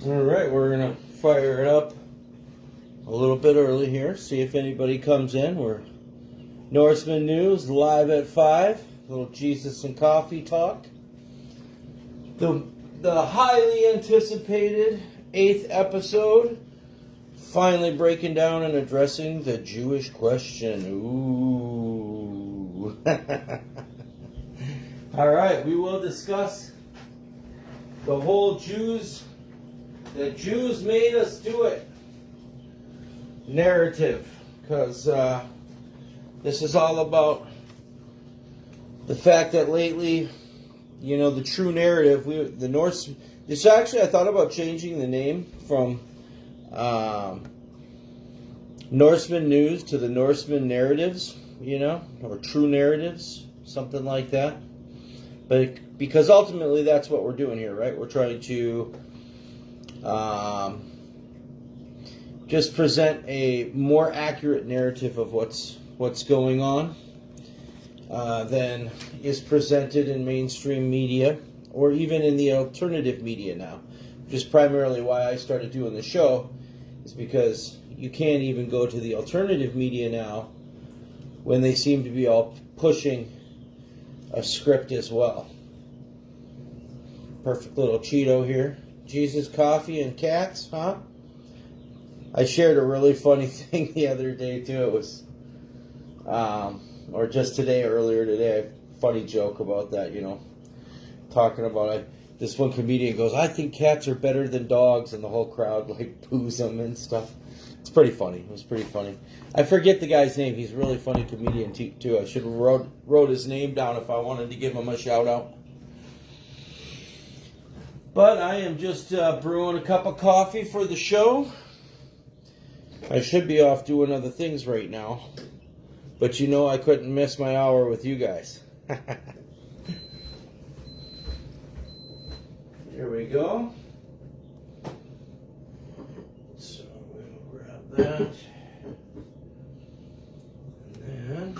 Alright, we're going to fire it up a little bit early here, see if anybody comes in. We're Norseman News, live at 5, little Jesus and coffee talk. The highly anticipated 8th episode, finally breaking down and addressing the Jewish question. Ooh. Alright, we will discuss the whole the Jews made us do it narrative, because this is all about the fact that lately, you know, the true narrative, I thought about changing the name from Norseman News to the Norseman Narratives, you know, or True Narratives, something like that. But because ultimately that's what we're doing here, right? We're trying to just present a more accurate narrative of what's going on than is presented in mainstream media or even in the alternative media now. Which is primarily why I started doing the show, is because you can't even go to the alternative media now when they seem to be all pushing a script as well. Perfect little Cheeto here. Jesus, coffee, and cats, huh? I shared a really funny thing the other day too. It was, or just earlier today, a funny joke about that, you know, talking about this one comedian goes, I think cats are better than dogs, and the whole crowd like boos them and stuff. It's pretty funny. It was pretty funny. I forget the guy's name. He's a really funny comedian too. I should have wrote his name down if I wanted to give him a shout out. But I am just brewing a cup of coffee for the show. I should be off doing other things right now. But you know I couldn't miss my hour with you guys. Here we go. So we'll grab that. And then,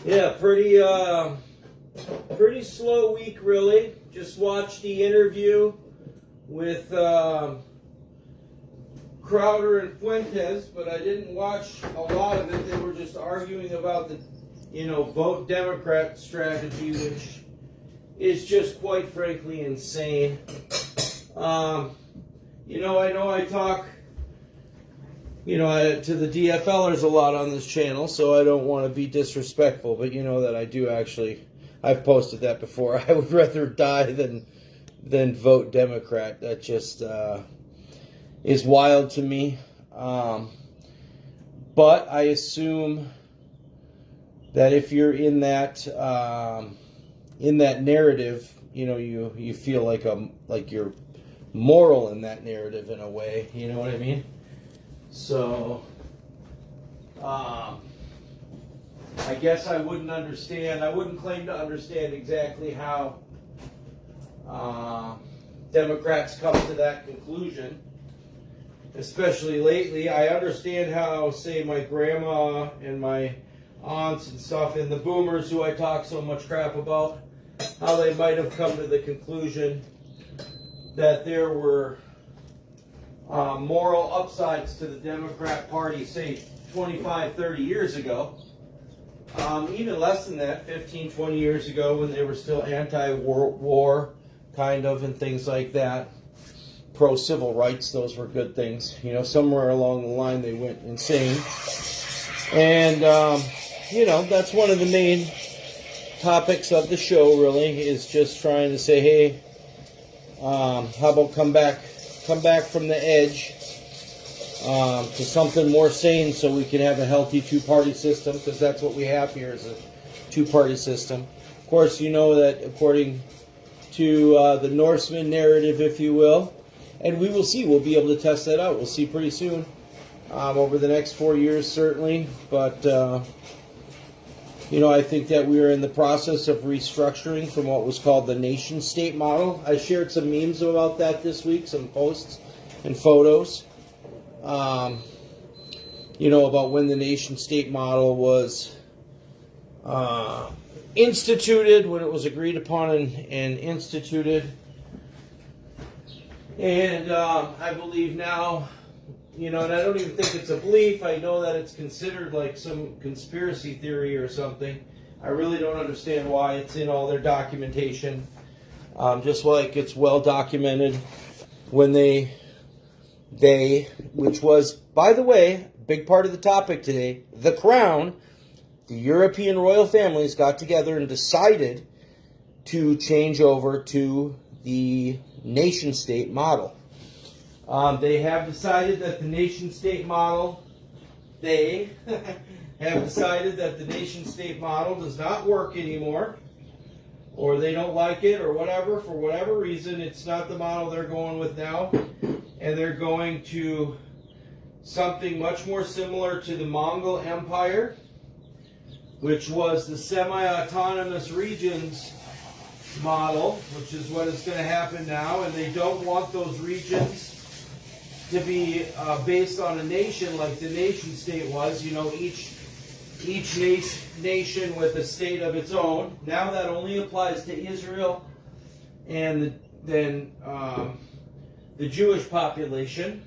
yeah, pretty slow week, really. Just watched the interview with Crowder and Fuentes, but I didn't watch a lot of it. They were just arguing about the, vote Democrat strategy, which is just quite frankly insane. I know I talk, to the DFLers a lot on this channel, so I don't want to be disrespectful, but you know that I do actually. I've posted that before. I would rather die than vote Democrat. That just is wild to me. But I assume that if you're in that narrative, you feel like you're moral in that narrative in a way. You know what I mean? So. I guess I wouldn't claim to understand exactly how Democrats come to that conclusion, especially lately. I understand how, say, my grandma and my aunts and stuff, and the boomers who I talk so much crap about, how they might have come to the conclusion that there were moral upsides to the Democrat Party, say, 25, 30 years ago. Even less than that, 15, 20 years ago, when they were still anti-war, kind of, and things like that. Pro-civil rights, those were good things. Somewhere along the line they went insane. And, that's one of the main topics of the show, really, is just trying to say, hey, how about come back from the edge to something more sane, so we can have a healthy two-party system, because that's what we have here, is a two-party system. Of course, you know that according to the Norseman narrative, if you will, and we will see, we'll be able to test that out. We'll see pretty soon, over the next 4 years, certainly. But, I think that we are in the process of restructuring from what was called the nation-state model. I shared some memes about that this week, some posts and photos. About when the nation-state model was instituted, when it was agreed upon and instituted. And I believe now, and I don't even think it's a belief. I know that it's considered like some conspiracy theory or something. I really don't understand why it's in all their documentation. Just like it's well documented when they, which was, by the way, a big part of the topic today, the Crown, the European royal families got together and decided to change over to the nation-state model. They have decided that the nation-state model, have decided that the nation-state model does not work anymore, or they don't like it, or whatever, for whatever reason, it's not the model they're going with now, and they're going to something much more similar to the Mongol Empire, which was the semi-autonomous regions model, which is what is going to happen now, and they don't want those regions to be based on a nation like the nation state was, each nation with a state of its own. Now that only applies to Israel and then the Jewish population,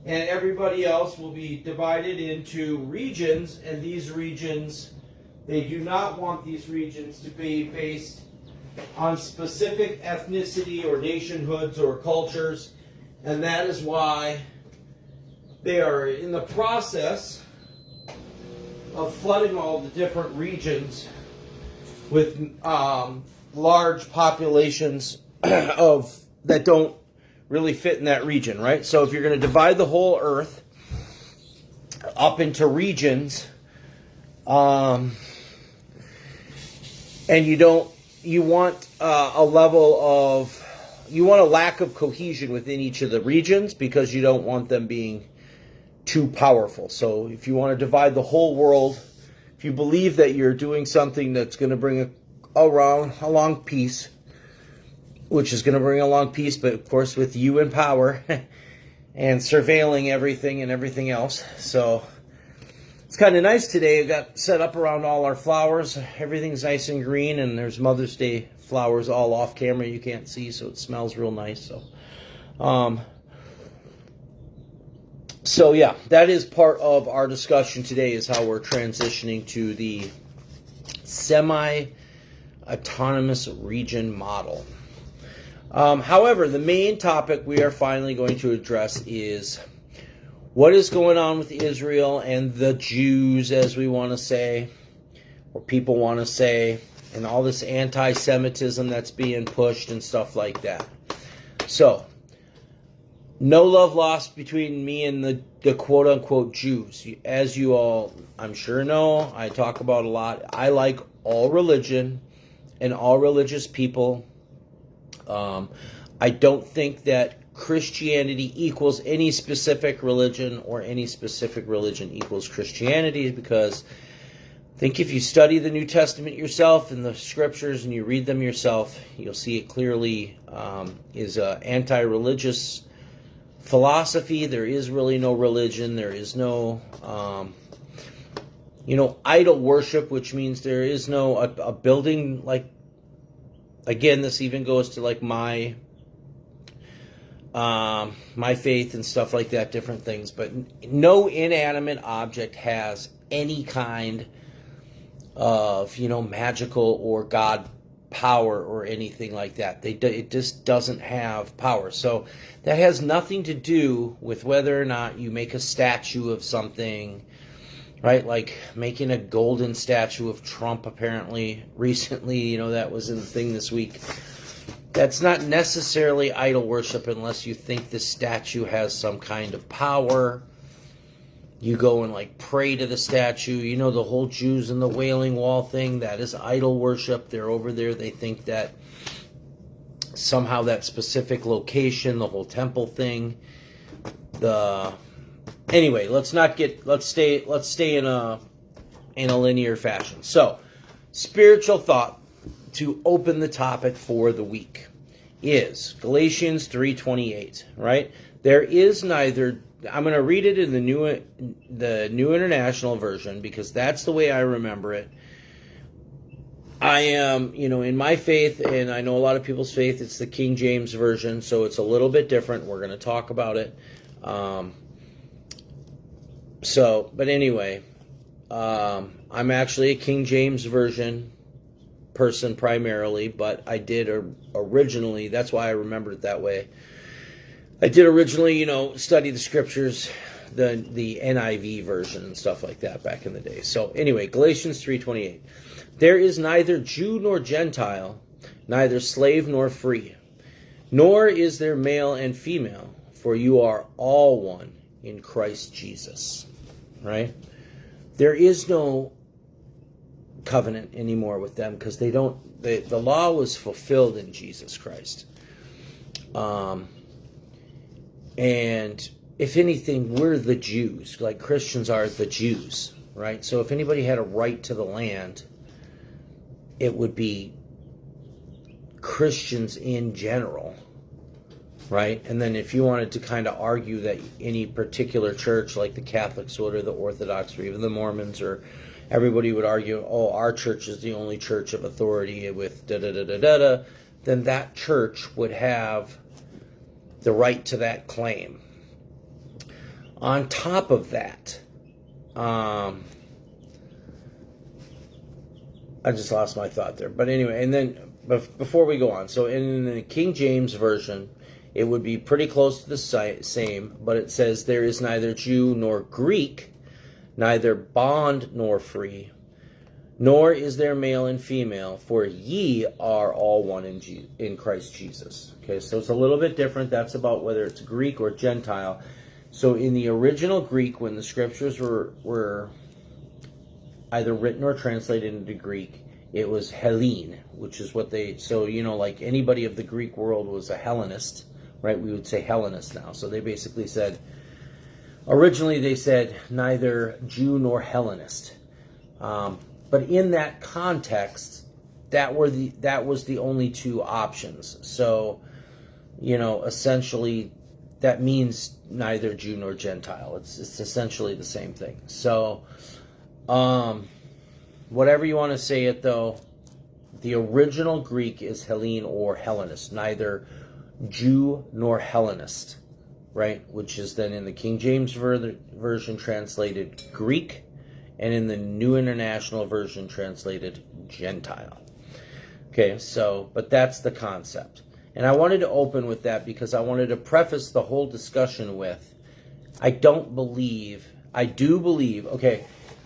and everybody else will be divided into regions, and these regions, they do not want these regions to be based on specific ethnicity or nationhoods or cultures, and that is why they are in the process of flooding all the different regions with large populations of that don't really fit in that region, right? So if you're going to divide the whole earth up into regions, and you want a lack of cohesion within each of the regions because you don't want them being too powerful. So if you want to divide the whole world, if you believe that you're doing something that's going to bring along peace, which is going to bring along peace, but of course with you in power and surveilling everything and everything else. So it's kind of nice today. It got set up around all our flowers. Everything's nice and green, and there's Mother's Day flowers all off camera you can't see, so it smells real nice. So yeah, that is part of our discussion today, is how we're transitioning to the semi-autonomous region model. However, the main topic we are finally going to address is what is going on with Israel and the Jews, as we want to say, or people want to say, and all this anti-Semitism that's being pushed and stuff like that. So, no love lost between me and the quote-unquote Jews. As you all, I'm sure know, I talk about a lot. I like all religion and all religious people. I don't think that Christianity equals any specific religion, or any specific religion equals Christianity, because I think if you study the New Testament yourself and the scriptures and you read them yourself, you'll see it clearly is an anti-religious philosophy. There is really no religion. There is no, idol worship, which means there is no a building like. Again, this even goes to like my faith and stuff like that, different things. But no inanimate object has any kind of, magical or God power or anything like that. It just doesn't have power. So that has nothing to do with whether or not you make a statue of something, right? Like making a golden statue of Trump, apparently, recently, that was in the thing this week. That's not necessarily idol worship unless you think the statue has some kind of power. You go and pray to the statue. The whole Jews and the Wailing Wall thing, that is idol worship. They're over there. They think that somehow that specific location, the whole temple thing, anyway, let's stay in a linear fashion. So, spiritual thought to open the topic for the week is Galatians 3:28, right? There is neither, I'm going to read it in the New International Version because that's the way I remember it. I am, in my faith, and I know a lot of people's faith, it's the King James Version, so it's a little bit different. We're going to talk about it. But anyway, I'm actually a King James Version person primarily, but I did originally, that's why I remembered it that way. I did originally, study the scriptures, the NIV version and stuff like that back in the day. So anyway, Galatians 3:28. There is neither Jew nor Gentile, neither slave nor free, nor is there male and female, for you are all one in Christ Jesus. Right? There is no covenant anymore with them because the law was fulfilled in Jesus Christ. And if anything, we're the Jews, like Christians are the Jews, right? So if anybody had a right to the land, it would be Christians in general, right? And then if you wanted to kind of argue that any particular church, like the Catholics would, or the Orthodox, or even the Mormons, or everybody would argue, oh, our church is the only church of authority with da-da-da-da-da-da, then that church would have the right to that claim. On top of that, I just lost my thought there. But anyway, and then before we go on, so in the King James Version, it would be pretty close to the same, but it says, there is neither Jew nor Greek, neither bond nor free, nor is there male and female, for ye are all one in Christ Jesus. Okay, so it's a little bit different. That's about whether it's Greek or Gentile. So in the original Greek, when the scriptures were either written or translated into Greek, it was Hellene, which is what like anybody of the Greek world was a Hellenist, right? We would say Hellenist now. So they basically said, originally they said neither Jew nor Hellenist. But in that context, that was the only two options. So, essentially, that means neither Jew nor Gentile. It's essentially the same thing. So, whatever you want to say it, though, the original Greek is Hellene or Hellenist, neither Jew nor Hellenist, right? Which is then in the King James Version translated Greek, and in the New International Version translated Gentile. Okay, but that's the concept. And I wanted to open with that because I wanted to preface the whole discussion with, I do believe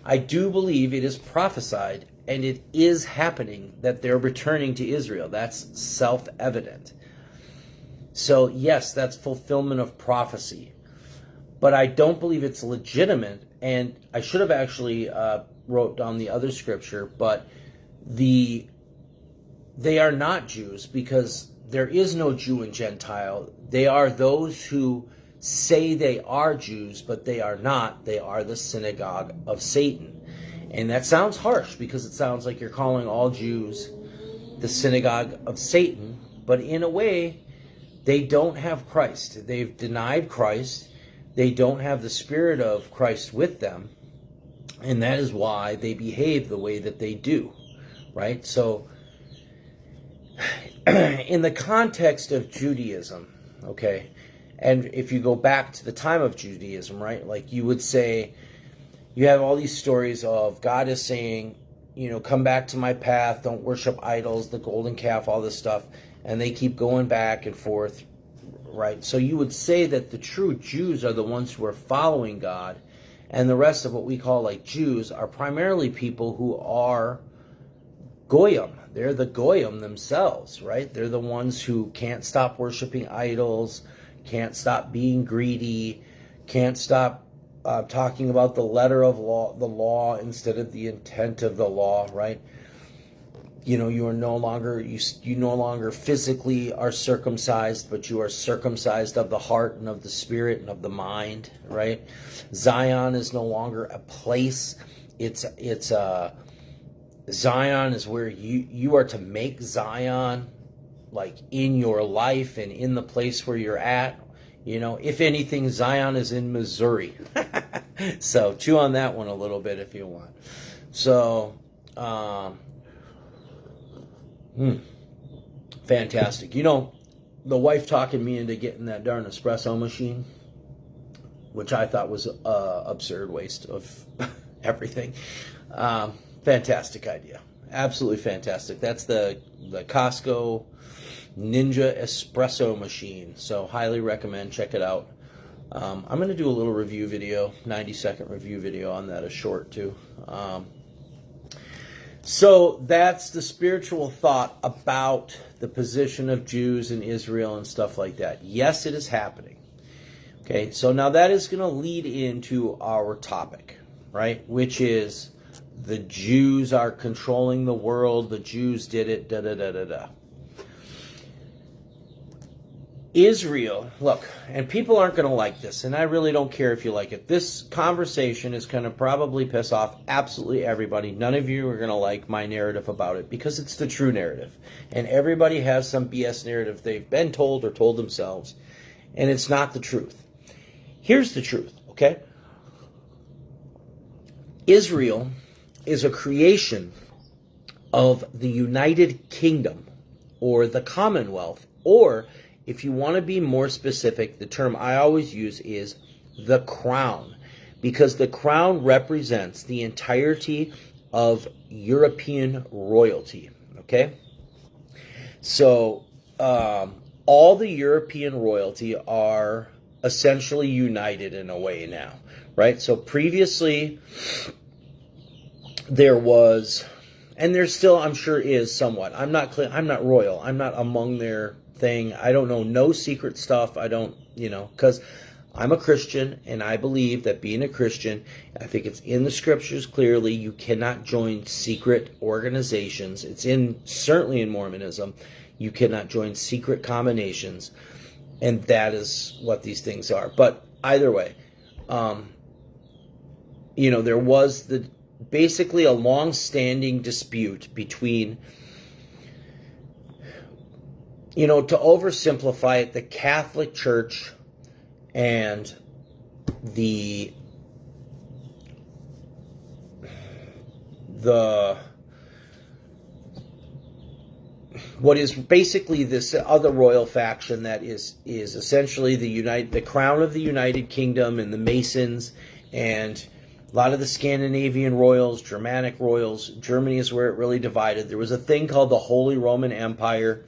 it is prophesied, and it is happening that they're returning to Israel. That's self-evident. So yes, that's fulfillment of prophecy. But I don't believe it's legitimate, and I should have actually wrote down the other scripture, but they are not Jews, because there is no Jew and Gentile. They are those who say they are Jews, but they are not. They are the synagogue of Satan. And that sounds harsh, because it sounds like you're calling all Jews the synagogue of Satan, but in a way, they don't have Christ. They've denied Christ. They don't have the Spirit of Christ with them, and that is why they behave the way that they do, right? So, in the context of Judaism, okay, and if you go back to the time of Judaism, right, like you would say, you have all these stories of God is saying, come back to my path, don't worship idols, the golden calf, all this stuff, and they keep going back and forth, right? So you would say that the true Jews are the ones who are following God, and the rest of what we call like Jews are primarily people who are Goyim. They're the Goyim themselves, right? They're the ones who can't stop worshiping idols, can't stop being greedy, can't stop talking about the letter of the law instead of the intent of the law, right? You are no longer, you no longer physically are circumcised, but you are circumcised of the heart and of the spirit and of the mind, right? Zion is no longer a place. Zion is where you are to make Zion like in your life and in the place where you're at. If anything, Zion is in Missouri. So chew on that one a little bit if you want. So, Fantastic. You know, the wife talking me into getting that darn espresso machine, which I thought was an absurd waste of everything. Fantastic idea. Absolutely fantastic. That's the Costco Ninja Espresso machine. So highly recommend. Check it out. I'm going to do a little review video, 90-second review video on that, a short too. So that's the spiritual thought about the position of Jews in Israel and stuff like that. Yes, it is happening. Okay, so now that is going to lead into our topic, right? Which is the Jews are controlling the world, the Jews did it, da-da-da-da-da. Israel, look, and people aren't going to like this, and I really don't care if you like it. This conversation is going to probably piss off absolutely everybody. None of you are going to like my narrative about it because it's the true narrative. And everybody has some BS narrative they've been told or told themselves, and it's not the truth. Here's the truth, okay? Israel is a creation of the United Kingdom or the Commonwealth, or if you want to be more specific, the term I always use is the crown, because the crown represents the entirety of European royalty, okay? So all the European royalty are essentially united in a way now, right? So previously there was, and there still I'm sure is somewhat. I'm not royal. I'm not among their thing. I don't know no secret stuff. I don't, because I'm a Christian and I believe that being a Christian, I think it's in the scriptures clearly, you cannot join secret organizations. It's certainly in Mormonism, you cannot join secret combinations, and that is what these things are. But either way, there was basically a long-standing dispute between, to oversimplify it, the Catholic Church and the what is basically this other royal faction that is essentially the crown of the United Kingdom and the Masons and a lot of the Scandinavian royals, Germanic royals. Germany is where it really divided. There was a thing called the Holy Roman Empire.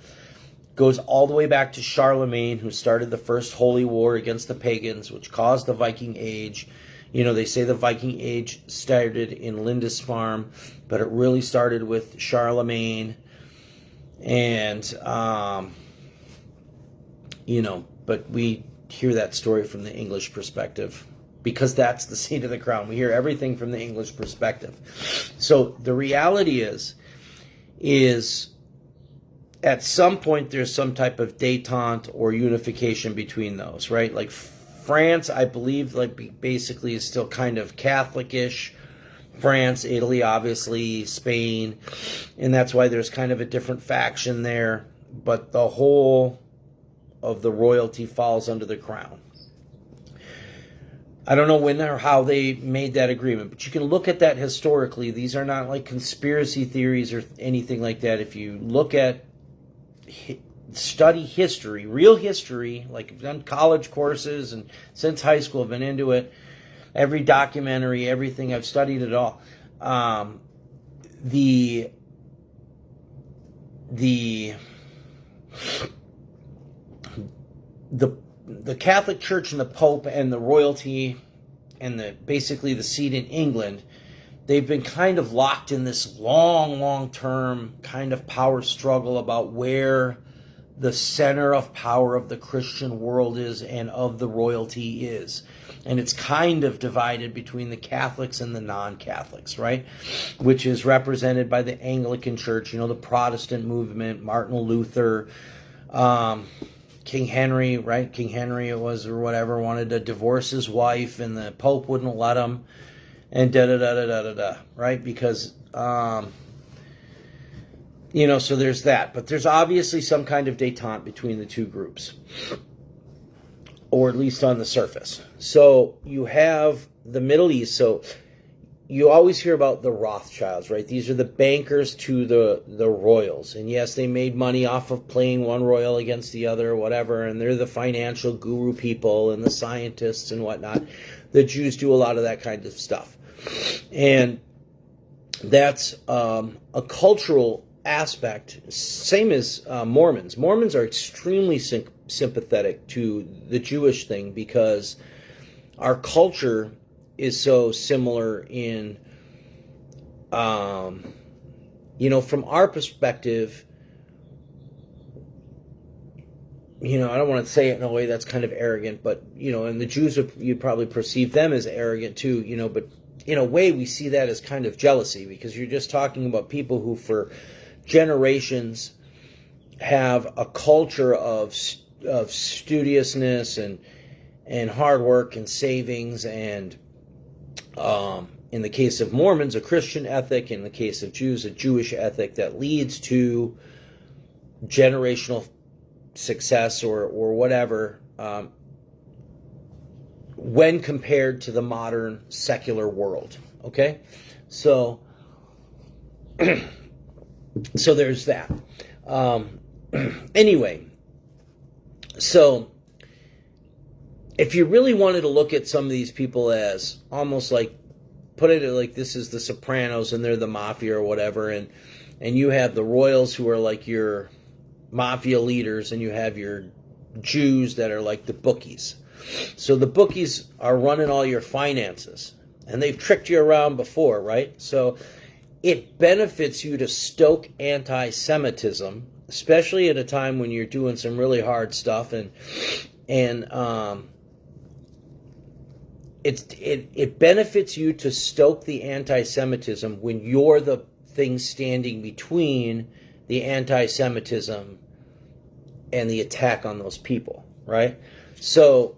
Goes all the way back to Charlemagne, who started the first holy war against the pagans, which caused the Viking Age. They say the Viking Age started in Lindisfarne, but it really started with Charlemagne. And, but we hear that story from the English perspective because that's the seat of the crown. We hear everything from the English perspective. So the reality is at some point there's some type of détente or unification between those, right? Like France, I believe, basically is still kind of Catholic-ish. France, Italy, obviously, Spain, and that's why there's kind of a different faction there. But the whole of the royalty falls under the crown. I don't know when or how they made that agreement, but you can look at that historically. These are not like conspiracy theories or anything like that. If you look at study history, real history, like I've done college courses and since high school I've been into it, every documentary, everything, I've studied it all. The Catholic Church and the Pope and the royalty and basically the seat in England, they've been kind of locked in this long-term kind of power struggle about where the center of power of the Christian world is and of the royalty is. And it's kind of divided between the Catholics and the non-Catholics, right? Which is represented by the Anglican Church, the Protestant movement, Martin Luther, King Henry, right? King Henry it was, or whatever, wanted to divorce his wife and the Pope wouldn't let him. And da-da-da-da-da-da-da, right? Because, so there's that. But there's obviously some kind of détente between the two groups. Or at least on the surface. So you have the Middle East. So, you always hear about the Rothschilds, right? These are the bankers to the royals. And yes, they made money off of playing one royal against the other or whatever, and they're the financial guru people and the scientists and whatnot. The Jews do a lot of that kind of stuff. And that's a cultural aspect, same as Mormons. Mormons are extremely sympathetic to the Jewish thing because our culture is so similar in, from our perspective, I don't want to say it in a way that's kind of arrogant, but, and the Jews, you probably perceive them as arrogant too, but in a way we see that as kind of jealousy because you're just talking about people who for generations have a culture of studiousness and hard work and savings and in the case of Mormons, a Christian ethic. In the case of Jews, a Jewish ethic that leads to generational success or whatever when compared to the modern secular world. Okay? So there's that. Anyway, so if you really wanted to look at some of these people as almost like, put it like this is the Sopranos and they're the mafia or whatever, and you have the royals who are like your mafia leaders, and you have your Jews that are like the bookies. So the bookies are running all your finances, and they've tricked you around before, right? So it benefits you to stoke anti-Semitism, especially at a time when you're doing some really hard stuff, and it benefits you to stoke the anti-Semitism when you're the thing standing between the anti-Semitism and the attack on those people, right? So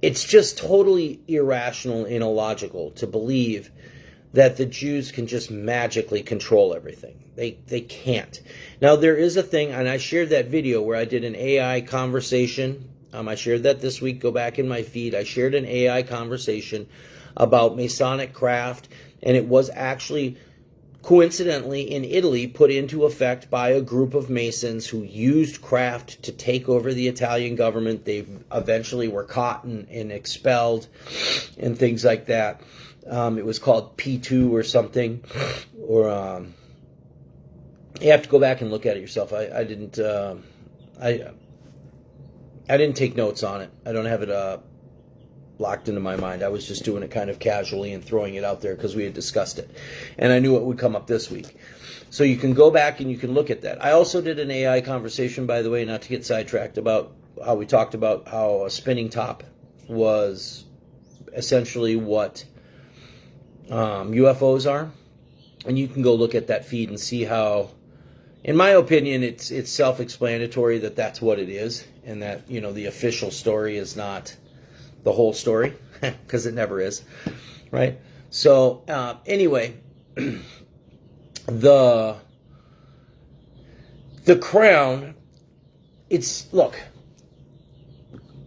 it's just totally irrational and illogical to believe that the Jews can just magically control everything. They can't. Now, there is a thing, and I shared that video where I did an AI conversation. I shared that this week. Go back in my feed. I shared an AI conversation about Masonic craft, and it was actually, coincidentally, in Italy, put into effect by a group of Masons who used craft to take over the Italian government. They eventually were caught and expelled and things like that. It was called P2 or something, or you have to go back and look at it yourself. I didn't take notes on it. I don't have it locked into my mind. I was just doing it kind of casually and throwing it out there because we had discussed it, and I knew it would come up this week. So you can go back and you can look at that. I also did an AI conversation, by the way, not to get sidetracked, about how we talked about how a spinning top was essentially what UFOs are, and you can go look at that feed and see how, in my opinion, it's self-explanatory that that's what it is, and that the official story is not the whole story because it never is, right? So anyway, the crown. Look,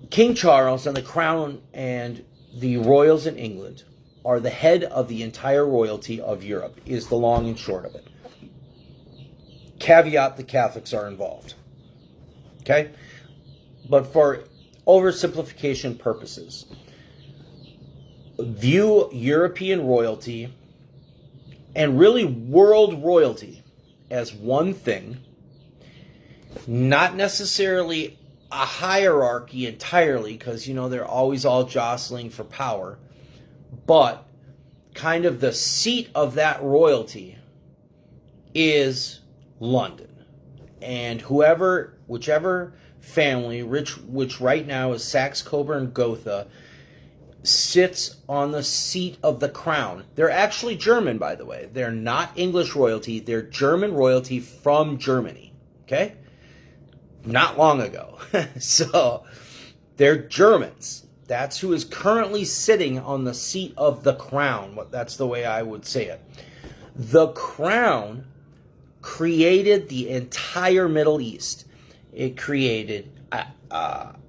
King Charles and the crown and the royals in England are the head of the entire royalty of Europe, is the long and short of it. Caveat, the Catholics are involved. Okay? But for oversimplification purposes, view European royalty and really world royalty as one thing, not necessarily a hierarchy entirely, because, they're always all jostling for power, but kind of the seat of that royalty is London. And whichever family, which right now is Saxe, Coburg, Gotha, sits on the seat of the crown. They're actually German, by the way. They're not English royalty. They're German royalty from Germany. Okay? Not long ago. So, they're Germans. That's who is currently sitting on the seat of the crown. That's the way I would say it. The crown created the entire Middle East. It created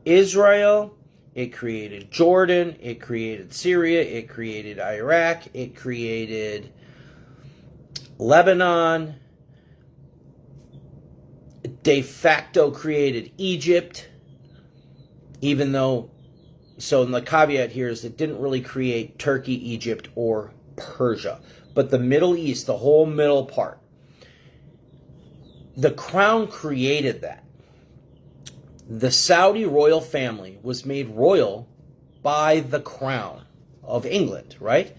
Israel, it created Jordan, it created Syria, it created Iraq, it created Lebanon, de facto created Egypt, even though, so the caveat here is it didn't really create Turkey, Egypt, or Persia. But the Middle East, the whole middle part, the crown created that. The Saudi royal family was made royal by the crown of England, right?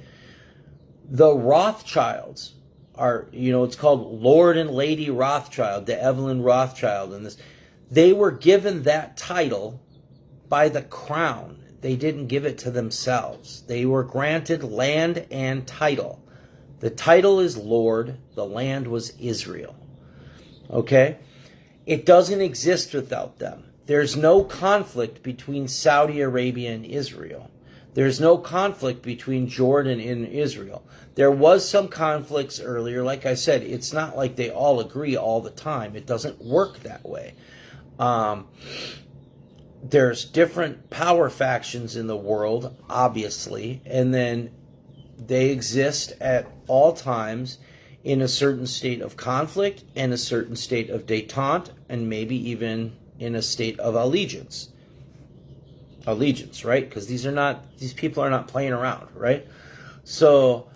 The Rothschilds are, it's called Lord and Lady Rothschild, the Evelyn Rothschild, and this. They were given that title by the crown. They didn't give it to themselves. They were granted land and title. The title is Lord, the land was Israel. Okay? It doesn't exist without them. There's no conflict between Saudi Arabia and Israel. There's no conflict between Jordan and Israel. There was some conflicts earlier. Like I said, it's not like they all agree all the time. It doesn't work that way. There's different power factions in the world, obviously, and then they exist at all times in a certain state of conflict and a certain state of détente, and maybe even in a state of allegiance. Allegiance, right? Because these people are not playing around, right? So,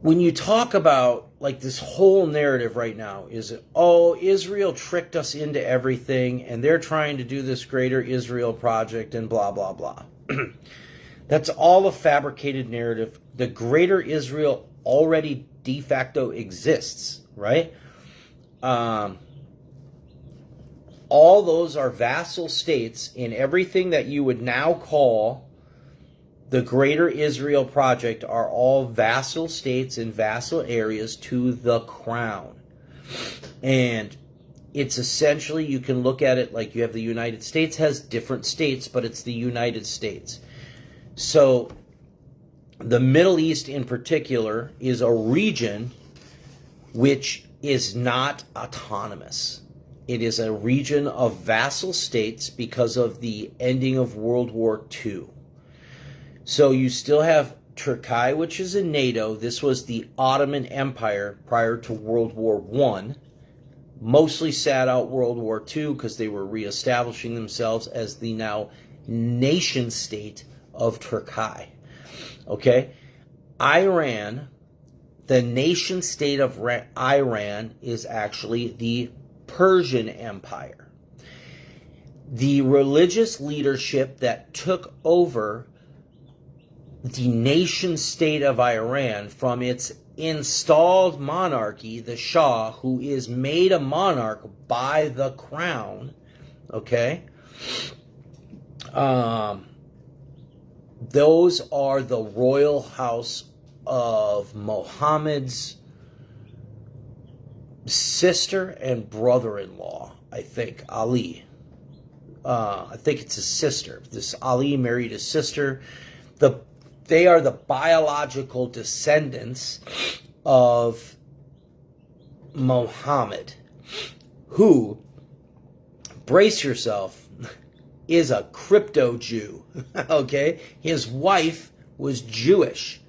when you talk about like this whole narrative right now is, oh, Israel tricked us into everything and they're trying to do this greater Israel project and blah, blah, blah. That's all a fabricated narrative. The greater Israel already de facto exists, right? All those are vassal states in everything that you would now call the Greater Israel Project are all vassal states and vassal areas to the crown. And it's essentially, you can look at it like you have the United States has different states, but it's the United States. So the Middle East in particular is a region which is not autonomous. It is a region of vassal states because of the ending of World War II. So you still have Turkey, which is in NATO. This was the Ottoman Empire prior to World War I. Mostly sat out World War II because they were reestablishing themselves as the now nation state of Turkey. Okay? Iran, the nation state of Iran is actually the Persian Empire. The religious leadership that took over the nation state of Iran from its installed monarchy, the Shah, who is made a monarch by the crown, okay? Those are the royal house of Muhammad's sister and brother-in-law, I think, Ali. I think it's his sister. This Ali married his sister. They are the biological descendants of Muhammad, who, brace yourself, is a crypto Jew. Okay? His wife was Jewish,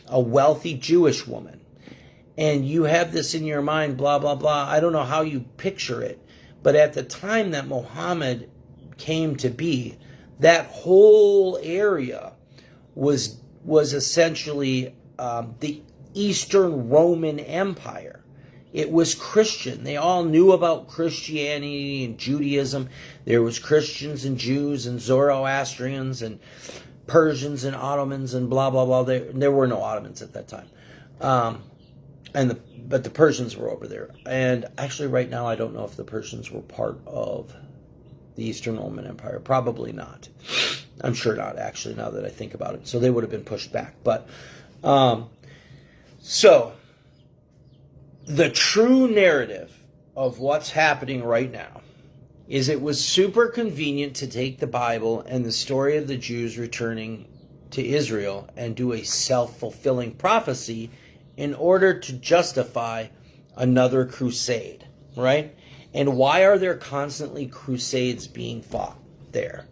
a wealthy Jewish woman. And you have this in your mind, blah, blah, blah. I don't know how you picture it. But at the time that Muhammad came to be, that whole area was essentially the Eastern Roman Empire. It was Christian. They all knew about Christianity and Judaism. There was Christians and Jews and Zoroastrians and Persians and Ottomans and blah, blah, blah. There were no Ottomans at that time. But the Persians were over there. And actually right now I don't know if the Persians were part of the Eastern Roman Empire. Probably not. I'm sure not, actually, now that I think about it. So they would have been pushed back. But, so, the true narrative of what's happening right now is it was super convenient to take the Bible and the story of the Jews returning to Israel and do a self-fulfilling prophecy in order to justify another crusade, right? And why are there constantly crusades being fought there?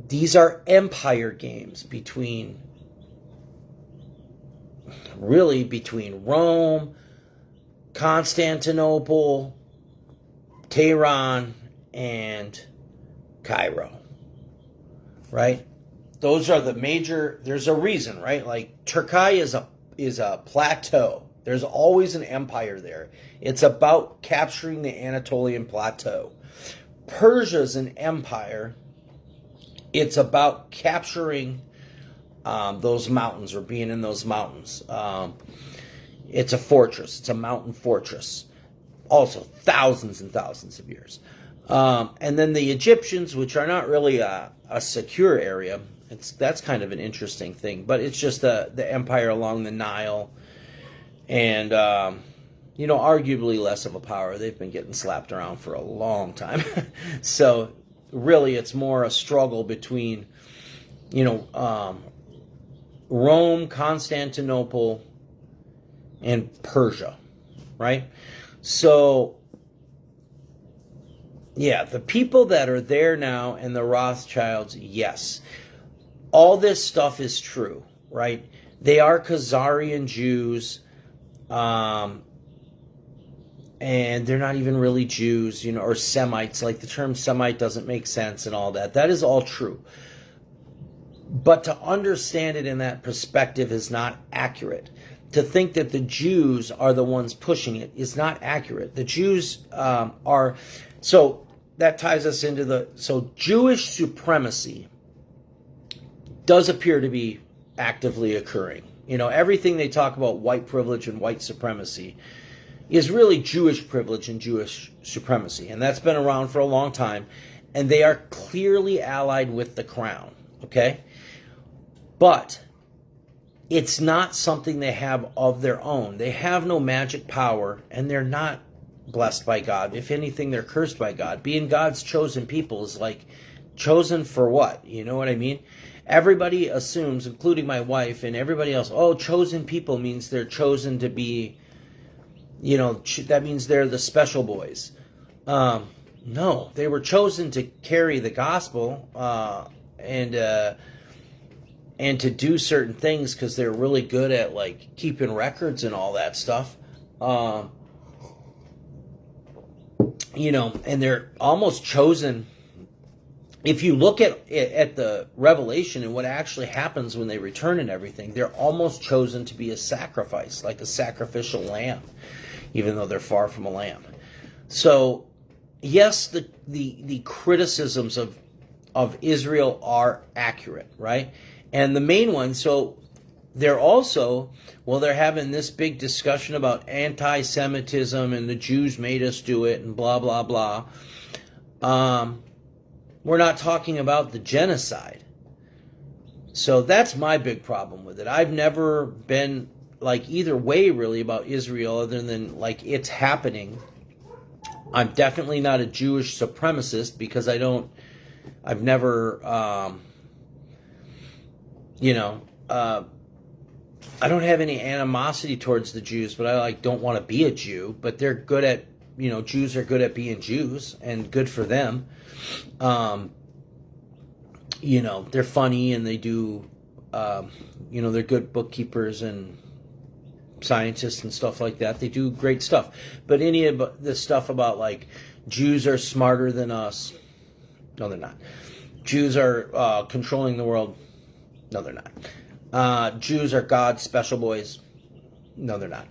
These are empire games between Rome, Constantinople, Tehran, and Cairo, right? Those are the major. There's a reason, right? Like Turkey is a plateau. There's always an empire there. It's about capturing the Anatolian plateau. Persia's an empire. It's about capturing those mountains or being in those mountains. It's a fortress. It's a mountain fortress. Also, thousands and thousands of years. And then the Egyptians, which are not really a secure area, that's kind of an interesting thing. But it's just the empire along the Nile. And, arguably less of a power. They've been getting slapped around for a long time. So, really, it's more a struggle between, Rome, Constantinople, and Persia, right? So, yeah, the people that are there now and the Rothschilds, yes. All this stuff is true, right? They are Khazarian Jews, and they're not even really Jews, or Semites. Like the term Semite doesn't make sense and all that. That is all true. But to understand it in that perspective is not accurate. To think that the Jews are the ones pushing it is not accurate. The Jews are... So that ties us into So Jewish supremacy does appear to be actively occurring. Everything they talk about white privilege and white supremacy is really Jewish privilege and Jewish supremacy. And that's been around for a long time. And they are clearly allied with the crown. Okay? But it's not something they have of their own. They have no magic power, and they're not blessed by God. If anything, they're cursed by God. Being God's chosen people is like, chosen for what? You know what I mean? Everybody assumes, including my wife and everybody else, chosen people means they're chosen to be, that means they're the special boys. No, they were chosen to carry the gospel and to do certain things because they're really good at like keeping records and all that stuff. And they're almost chosen. If you look at the Revelation and what actually happens when they return and everything, they're almost chosen to be a sacrifice, like a sacrificial lamb, even though they're far from a lamb. So, yes, the criticisms of Israel are accurate, right? And the main one, so they're also, they're having this big discussion about anti-Semitism and the Jews made us do it and blah, blah, blah. We're not talking about the genocide. So that's my big problem with it. I've never been like either way really about Israel other than like it's happening. I'm definitely not a Jewish supremacist because I've never, I don't have any animosity towards the Jews, but I don't want to be a Jew. But they're good at, Jews are good at being Jews, and good for them. They're funny and they do, they're good bookkeepers and scientists and stuff like that. They do great stuff. But any of this stuff about like Jews are smarter than us, no, they're not. Jews are controlling the world. No, they're not. Jews are God's special boys. No, they're not.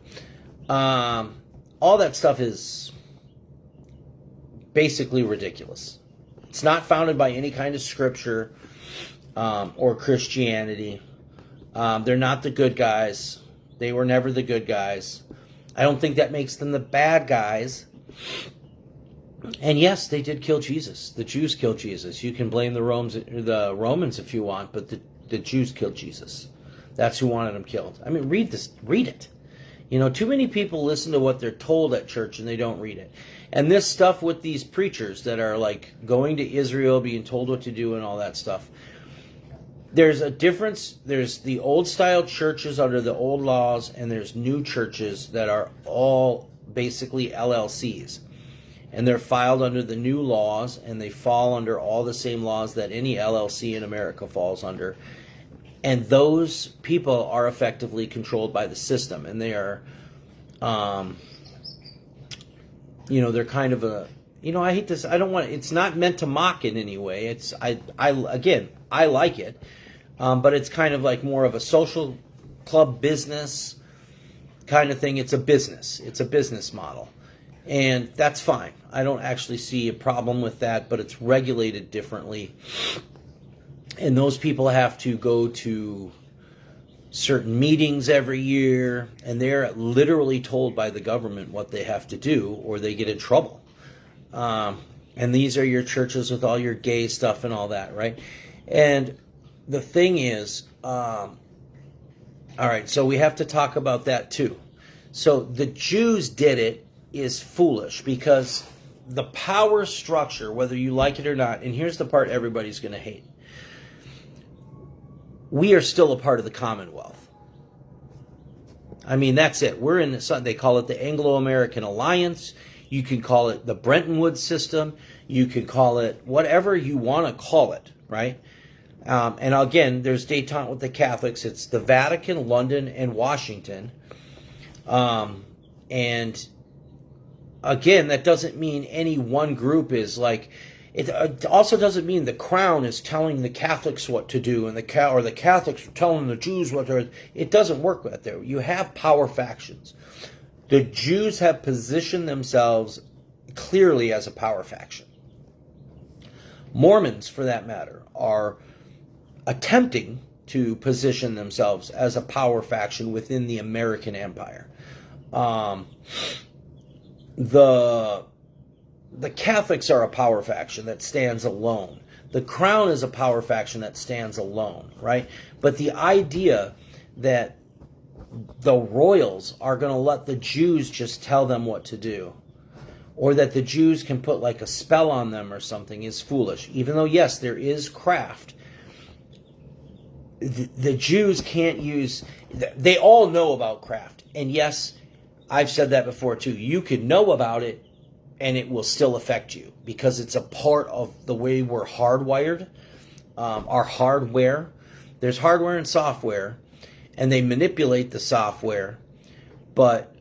All that stuff is basically ridiculous. It's not founded by any kind of scripture or Christianity. They're not the good guys. They were never the good guys. I don't think that makes them the bad guys. And yes, they did kill Jesus. The Jews killed Jesus. You can blame the Romans if you want, but the Jews killed Jesus. That's who wanted him killed. I mean, read this. Read it. Too many people listen to what they're told at church and they don't read it. And this stuff with these preachers that are like going to Israel, being told what to do and all that stuff. There's a difference. There's the old style churches under the old laws, and there's new churches that are all basically LLCs. And they're filed under the new laws, and they fall under all the same laws that any LLC in America falls under. And those people are effectively controlled by the system, and they are, they're kind of a, I hate this. I don't want. It's not meant to mock in any way. It's I like it, but it's kind of like more of a social club business kind of thing. It's a business. It's a business model. And that's fine. I don't actually see a problem with that, but it's regulated differently. And those people have to go to certain meetings every year, and they're literally told by the government what they have to do, or they get in trouble. And these are your churches with all your gay stuff and all that, right? And the thing is, all right, so we have to talk about that too. So the Jews did it is foolish because the power structure, whether you like it or not, and here's the part everybody's going to hate. We are still a part of the Commonwealth. I mean, that's it. We're in they call it the Anglo-American Alliance. You can call it the Bretton Woods system. You can call it whatever you want to call it, right? And again, there's détente with the Catholics. It's the Vatican, London, and Washington. And again, that doesn't mean any one group is like, it also doesn't mean the crown is telling the Catholics what to do and the Catholics are telling the Jews what to do. It doesn't work that way. You have power factions. The Jews have positioned themselves clearly as a power faction. Mormons, for that matter, are attempting to position themselves as a power faction within the American Empire. The Catholics are a power faction that stands alone. The Crown is a power faction that stands alone, right? But the idea that the royals are going to let the Jews just tell them what to do, or that the Jews can put like a spell on them or something, is foolish. Even though, yes, there is craft, the Jews can't use, they all know about craft. And yes, I've said that before too. You can know about it and it will still affect you because it's a part of the way we're hardwired. Our hardware, there's hardware and software, and they manipulate the software, but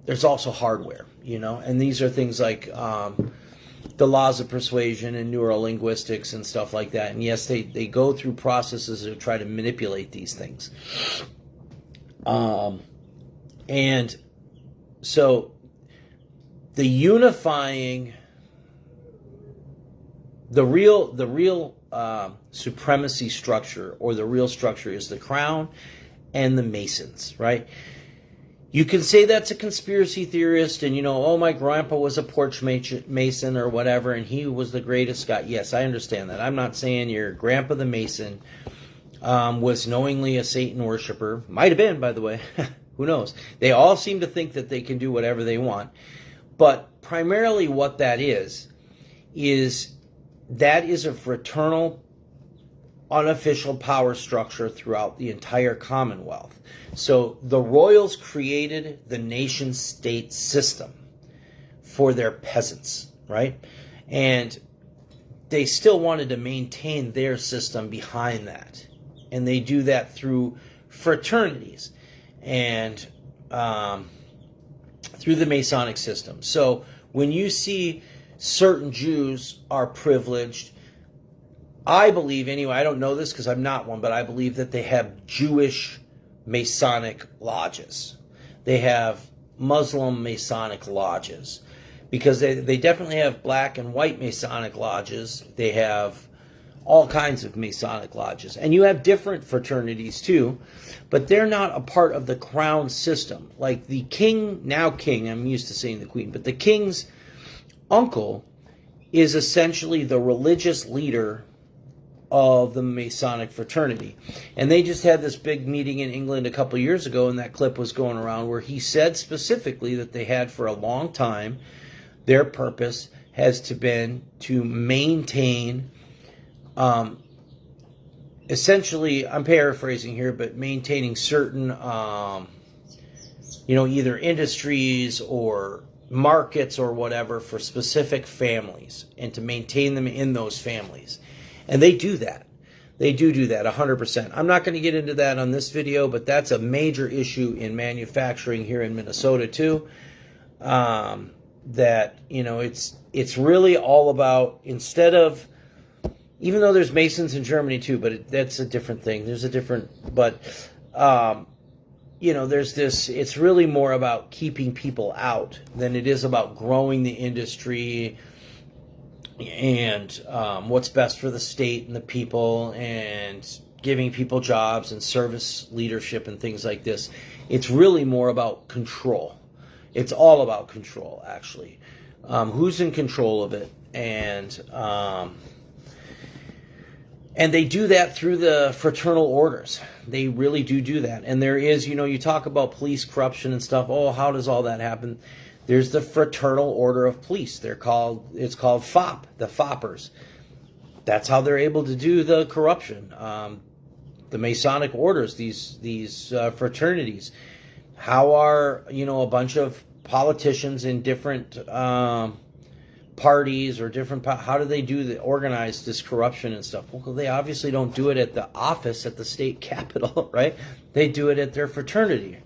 there's also hardware, and these are things like the laws of persuasion and neurolinguistics and stuff like that. And yes, they go through processes to try to manipulate these things. And so the unifying, the real supremacy structure, or the real structure, is the Crown and the Masons, right? You can say that's a conspiracy theorist and, my grandpa was a porch mason or whatever, and he was the greatest guy. Yes, I understand that. I'm not saying your grandpa the Mason was knowingly a Satan worshiper. Might have been, by the way. Who knows? They all seem to think that they can do whatever they want. But primarily what that is that is a fraternal, unofficial power structure throughout the entire Commonwealth. So the royals created the nation-state system for their peasants, right? And they still wanted to maintain their system behind that. And they do that through fraternities and through the Masonic system. So when you see certain Jews are privileged, I believe, anyway, I don't know this because I'm not one, but I believe that they have Jewish Masonic lodges. They have Muslim Masonic lodges, because they definitely have black and white Masonic lodges. They have all kinds of Masonic lodges. And you have different fraternities too, but they're not a part of the Crown system. Like the king, now king, I'm used to saying the queen, but the king's uncle is essentially the religious leader of the Masonic fraternity. And they just had this big meeting in England a couple years ago, and that clip was going around where he said specifically that they had for a long time, their purpose has been to maintain, essentially, I'm paraphrasing here, but maintaining certain either industries or markets or whatever for specific families and to maintain them in those families. And they do that. They do that 100%. I'm not going to get into that on this video, but that's a major issue in manufacturing here in Minnesota too. That, it's really all about, instead of, even though there's Masons in Germany too, but that's a different thing. There's a different, but, there's this, it's really more about keeping people out than it is about growing the industry and what's best for the state and the people and giving people jobs and service leadership and things like this. It's really more about control. It's all about control, actually. Who's in control of it? And they do that through the fraternal orders. They really do that. And there is, you talk about police corruption and stuff. Oh, how does all that happen? There's the Fraternal Order of Police. It's called FOP, the FOPers. That's how they're able to do the corruption. The Masonic orders, these fraternities. How are, a bunch of politicians in different parties or different, how do they organize this corruption and stuff? Well, they obviously don't do it at the office at the state capitol, right? They do it at their fraternity.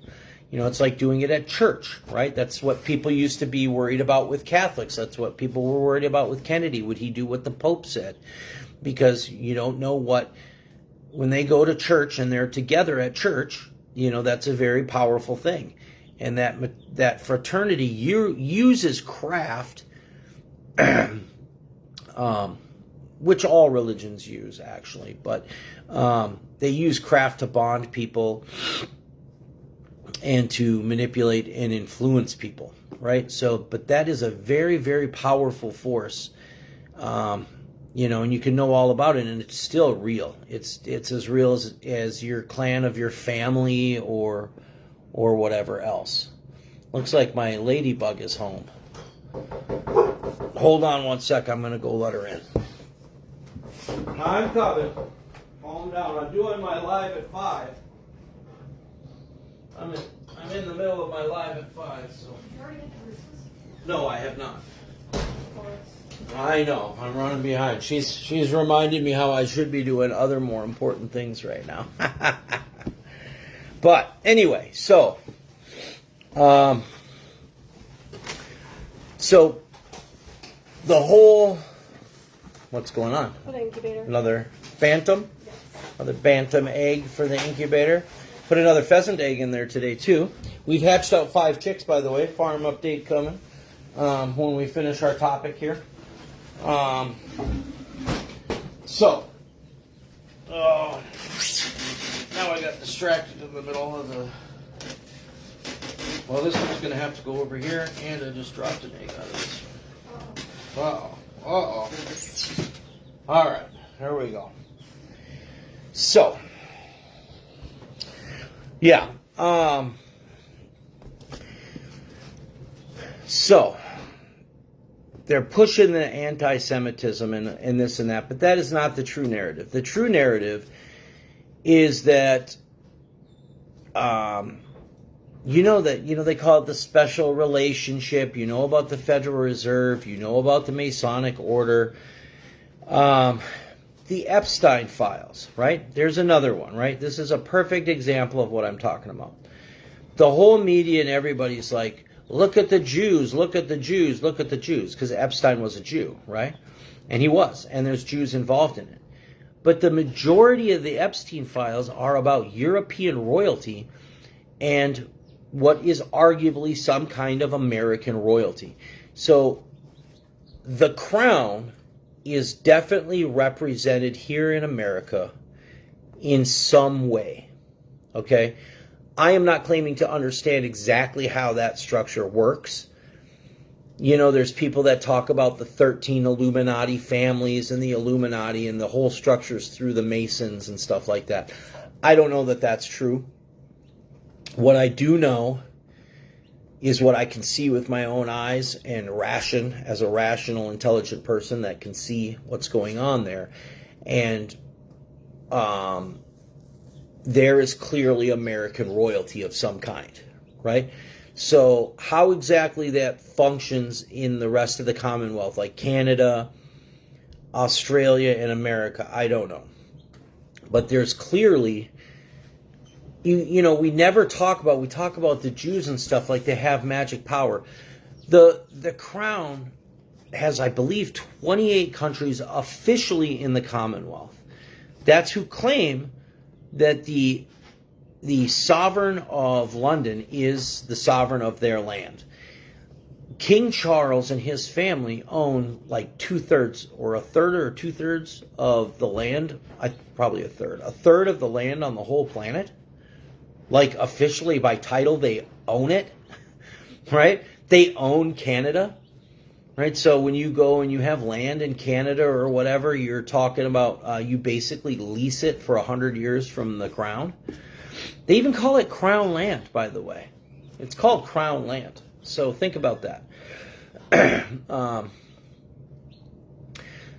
It's like doing it at church, right? That's what people used to be worried about with Catholics. That's what people were worried about with Kennedy. Would he do what the Pope said? Because you don't know when they go to church and they're together at church, that's a very powerful thing. And that fraternity uses craft, which all religions use, actually. But they use craft to bond people and to manipulate and influence people, right? So, but that is a very, very powerful force, and you can know all about it, and it's still real. It's as real as your clan of your family or whatever else. Looks like my ladybug is home. Hold on one sec. I'm going to go let her in. I'm coming. Calm down. I'm doing my live at 5. I'm in the middle of my live at 5, so. No, I have not. I know. I'm running behind. She's reminded me how I should be doing other more important things right now. But anyway, so the whole, what's going on? For the incubator. Another phantom? Yes. Another bantam egg for the incubator. Put another pheasant egg in there today too. We've hatched out 5 chicks, by the way. Farm update coming when we finish our topic here. Now I got distracted in the middle of the. Well, this one's going to have to go over here, and I just dropped an egg out of this. Uh-oh. All right, there we go. So, yeah. So, they're pushing the anti-Semitism and this and that, but that is not the true narrative. The true narrative is that, they call it the special relationship. You know about the Federal Reserve. You know about the Masonic Order. The Epstein files, right? There's another one, right? This is a perfect example of what I'm talking about. The whole media and everybody's like, look at the Jews, look at the Jews, look at the Jews. Because Epstein was a Jew, right? And he was. And there's Jews involved in it. But the majority of the Epstein files are about European royalty and what is arguably some kind of American royalty. So the crown is definitely represented here in America in some way. Okay? I am not claiming to understand exactly how that structure works. There's people that talk about the 13 Illuminati families and the Illuminati and the whole structures through the Masons and stuff like that. I don't know that that's true. What I do know is what I can see with my own eyes and ration as a rational, intelligent person that can see what's going on there. And there is clearly American royalty of some kind, right? So how exactly that functions in the rest of the Commonwealth, like Canada, Australia, and America, I don't know. But there's clearly, you know, we talk about the Jews and stuff like they have magic power. The crown has, I believe, 28 countries officially in the Commonwealth. That's who claim that the sovereign of London is the sovereign of their land. King Charles and his family own like 2/3 or a third or 2/3 of the land. Probably a third of the land on the whole planet. Like officially by title, they own it, right? They own Canada, right? So when you go and you have land in Canada or whatever, you're talking about you basically lease it for 100 years from the crown. They even call it crown land, by the way. It's called crown land. So think about that.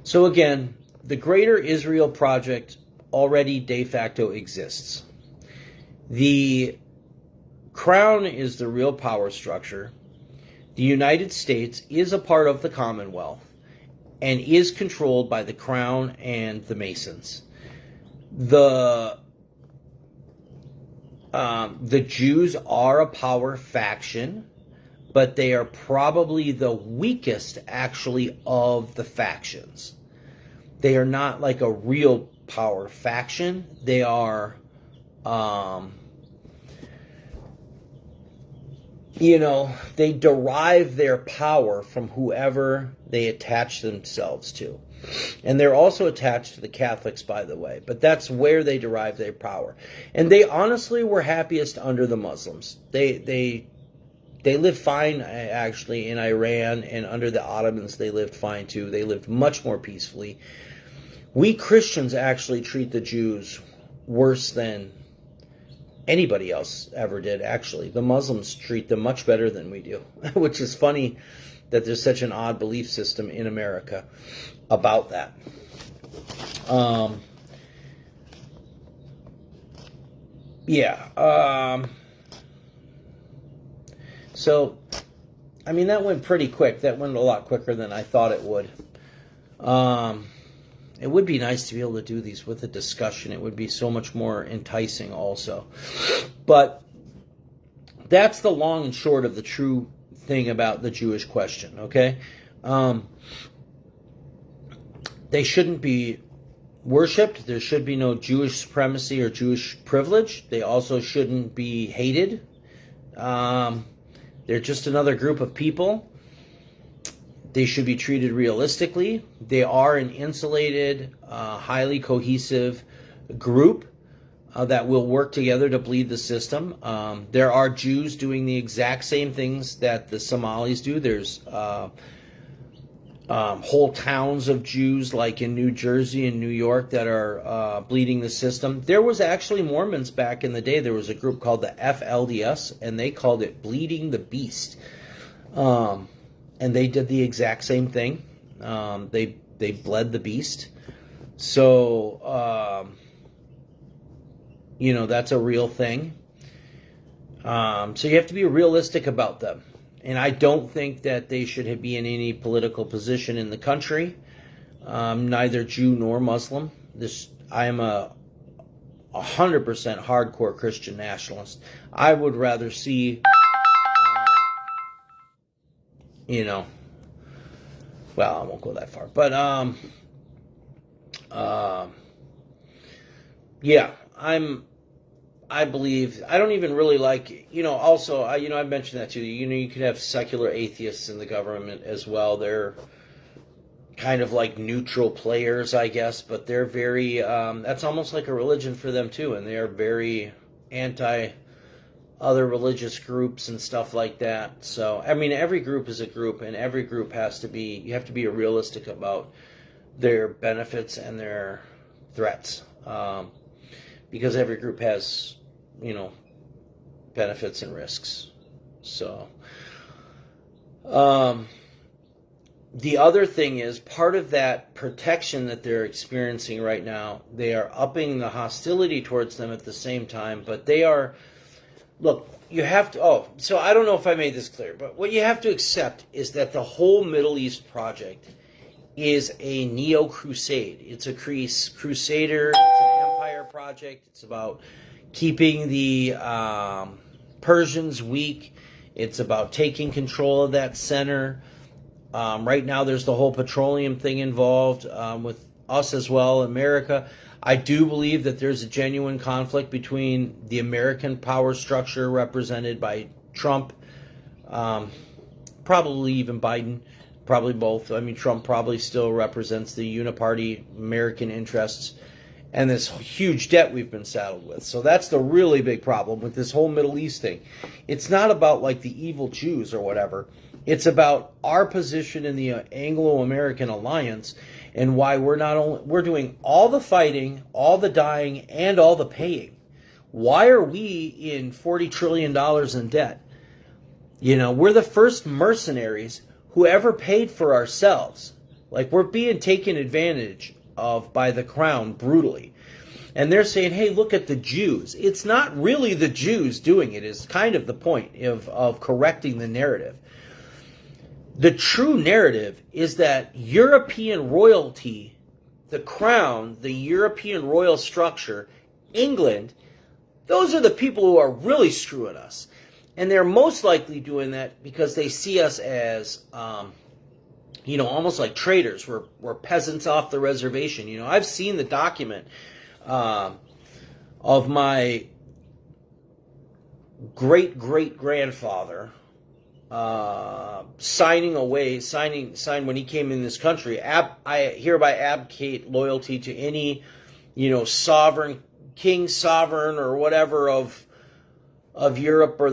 So again, the Greater Israel Project already de facto exists. The crown is the real power structure. The United States is a part of the Commonwealth and is controlled by the crown and the Masons. The Jews are a power faction, but they are probably the weakest, actually, of the factions. They are not like a real power faction. They are, they derive their power from whoever they attach themselves to. And they're also attached to the Catholics, by the way. But that's where they derive their power. And they honestly were happiest under the Muslims. They lived fine, actually, in Iran, and under the Ottomans they lived fine too. They lived much more peacefully. We Christians actually treat the Jews worse than anybody else ever did, actually. The Muslims treat them much better than we do, which is funny that there's such an odd belief system in America about that. So, I mean, that went pretty quick. That went a lot quicker than I thought it would. It would be nice to be able to do these with a discussion. It would be so much more enticing also. But that's the long and short of the true thing about the Jewish question, okay? They shouldn't be worshipped. There should be no Jewish supremacy or Jewish privilege. They also shouldn't be hated. They're just another group of people. They should be treated realistically. They are an insulated, highly cohesive group that will work together to bleed the system. There are Jews doing the exact same things that the Somalis do. There's whole towns of Jews, like in New Jersey and New York, that are bleeding the system. There was actually Mormons back in the day. There was a group called the FLDS, and they called it Bleeding the Beast. And they did the exact same thing. They bled the beast. So, that's a real thing. So you have to be realistic about them. And I don't think that they should be in any political position in the country, neither Jew nor Muslim. I am a 100% hardcore Christian nationalist. I would rather see, well, I won't go that far, but I believe, I don't even really like, also, I mentioned that too, you could have secular atheists in the government as well. They're kind of like neutral players, I guess, but they're very, that's almost like a religion for them too, and they are very anti other religious groups and stuff like that. So, I mean, every group is a group, and every group you have to be realistic about their benefits and their threats. Because every group has, benefits and risks. So, the other thing is, part of that protection that they're experiencing right now, they are upping the hostility towards them at the same time, but they are look, you have to, so I don't know if I made this clear, but what you have to accept is that the whole Middle East project is a neo-crusade. It's a crusader, it's an empire project. It's about keeping the Persians weak. It's about taking control of that center. Right now there's the whole petroleum thing involved with us as well, America. I do believe that there's a genuine conflict between the American power structure represented by Trump, probably even Biden, probably both. I mean, Trump probably still represents the uniparty American interests and this huge debt we've been saddled with. So that's the really big problem with this whole Middle East thing. It's not about like the evil Jews or whatever. It's about our position in the Anglo-American alliance and why we're doing all the fighting, all the dying, and all the paying. Why are we in $40 trillion in debt? You know, we're the first mercenaries who ever paid for ourselves. Like, we're being taken advantage of by the crown brutally. And they're saying, hey, look at the Jews. It's not really the Jews doing it, is kind of the point of correcting the narrative. The true narrative is that European royalty, the crown, the European royal structure, England, those are the people who are really screwing us. And they're most likely doing that because they see us as, almost like traitors. We're peasants off the reservation. You know, I've seen the document of my great-great-grandfather signed when he came in this country. I hereby abdicate loyalty to any, sovereign, king, sovereign, or whatever of Europe or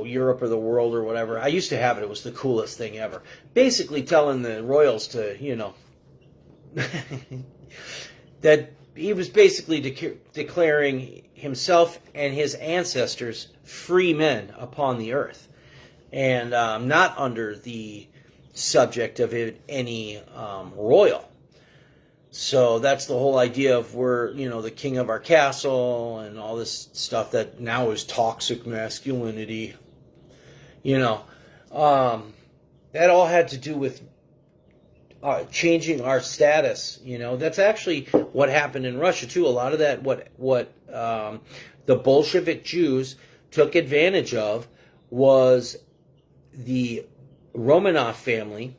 Europe or the world or whatever. I used to have it. It was the coolest thing ever. Basically telling the royals to, that he was basically declaring himself and his ancestors free men upon the earth. And not under the subject of any royal. So that's the whole idea of we're, the king of our castle and all this stuff that now is toxic masculinity. That all had to do with changing our status. That's actually what happened in Russia too. A lot of that, what the Bolshevik Jews took advantage of was the Romanov family,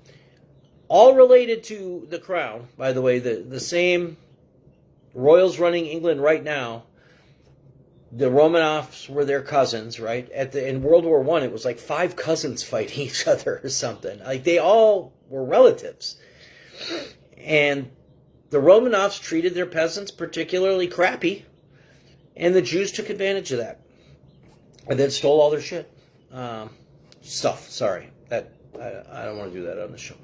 all related to the crown, by the way, the same royals running England right now. The Romanovs were their cousins, right? In World War I, it was like 5 cousins fighting each other or something. Like, they all were relatives. And the Romanovs treated their peasants particularly crappy, and the Jews took advantage of that. And then stole all their shit. Stuff, sorry. I don't want to do that on the show.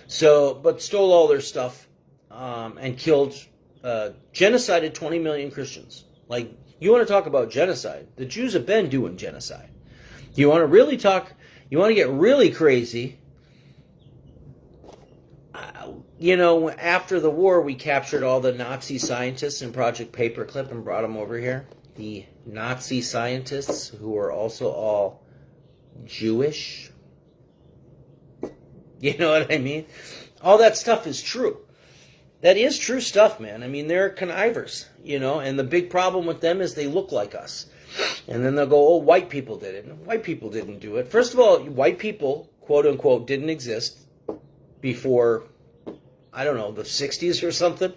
So, but stole all their stuff and killed, genocided 20 million Christians. Like, you want to talk about genocide? The Jews have been doing genocide. You want to get really crazy? After the war, we captured all the Nazi scientists in Project Paperclip and brought them over here. The Nazi scientists who were also all Jewish. You know what I mean? All that stuff is true. That is true stuff, man. I mean, they're connivers, and the big problem with them is they look like us. And then they'll go, oh, white people did it. And white people didn't do it. First of all, white people, quote unquote, didn't exist before, I don't know, the 60s or something.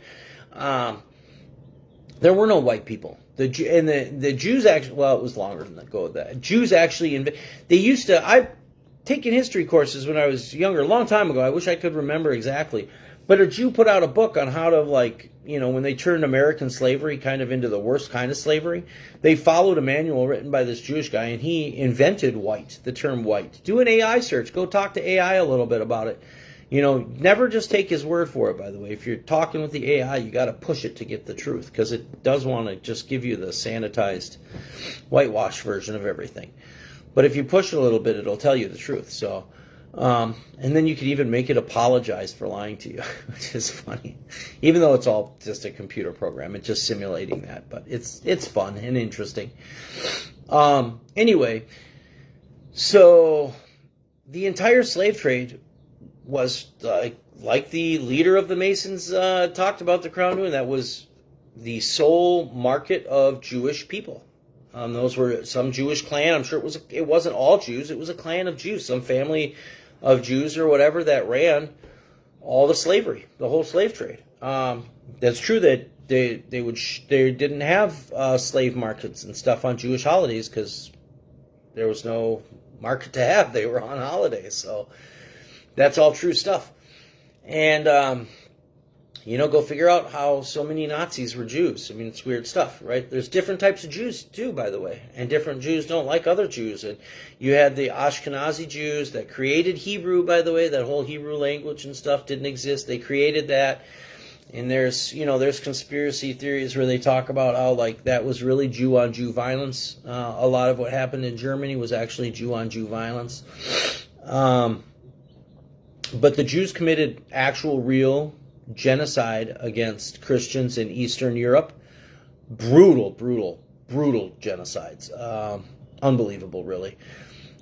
There were no white people. The Jews actually, well, it was longer than that. Go with that. Jews actually, I've taken history courses when I was younger, a long time ago. I wish I could remember exactly. But a Jew put out a book on how to, when they turned American slavery kind of into the worst kind of slavery, they followed a manual written by this Jewish guy, and he invented white, the term white. Do an AI search. Go talk to AI a little bit about it. Never just take his word for it, by the way. If you're talking with the AI, you got to push it to get the truth, because it does want to just give you the sanitized, whitewashed version of everything. But if you push it a little bit, it'll tell you the truth. So, and then you could even make it apologize for lying to you, which is funny. Even though it's all just a computer program, it's just simulating that. But it's fun and interesting. Anyway, so the entire slave trade was like the leader of the Masons talked about the Crown doing. That was the sole market of Jewish people. Those were some Jewish clan. I'm sure it wasn't all Jews. It was a clan of Jews, some family of Jews or whatever that ran all the slavery, the whole slave trade. That's true that they didn't have slave markets and stuff on Jewish holidays because there was no market to have. They were on holidays, so that's all true stuff. And go figure out how so many Nazis were Jews. I mean, it's weird stuff, right? There's different types of Jews too, by the way, and different Jews don't like other Jews. And you had the Ashkenazi Jews that created Hebrew, by the way. That whole Hebrew language and stuff didn't exist. They created that. And there's conspiracy theories where they talk about how that was really Jew on Jew violence. A lot of what happened in Germany was actually Jew on Jew violence. But the Jews committed actual real genocide against Christians in Eastern Europe. Brutal genocides. Unbelievable, really.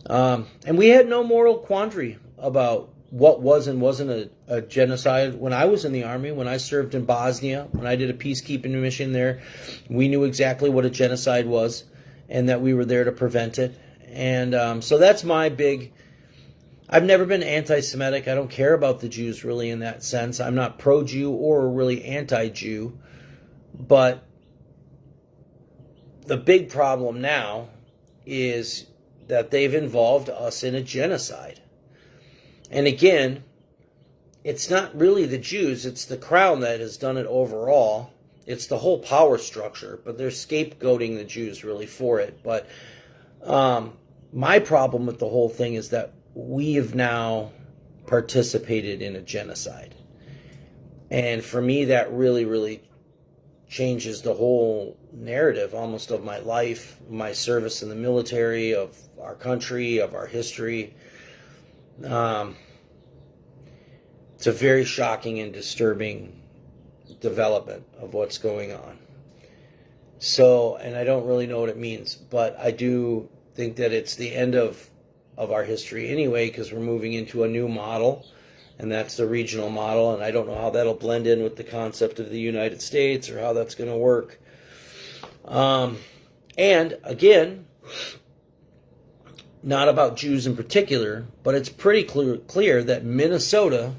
And we had no moral quandary about what was and wasn't a genocide. When I was in the Army, when I served in Bosnia, when I did a peacekeeping mission there, we knew exactly what a genocide was and that we were there to prevent it. And so that's my big... I've never been anti-Semitic. I don't care about the Jews really in that sense. I'm not pro-Jew or really anti-Jew. But the big problem now is that they've involved us in a genocide. And again, it's not really the Jews, it's the Crown that has done it overall. It's the whole power structure, but they're scapegoating the Jews really for it. But my problem with the whole thing is that we have now participated in a genocide. And for me, that really, really changes the whole narrative almost of my life, my service in the military, of our country, of our history. It's a very shocking and disturbing development of what's going on. So, and I don't really know what it means, but I do think that it's the end of our history anyway, because we're moving into a new model, and that's the regional model, and I don't know how that'll blend in with the concept of the United States or how that's going to work. And again, not about Jews in particular, but it's pretty clear that Minnesota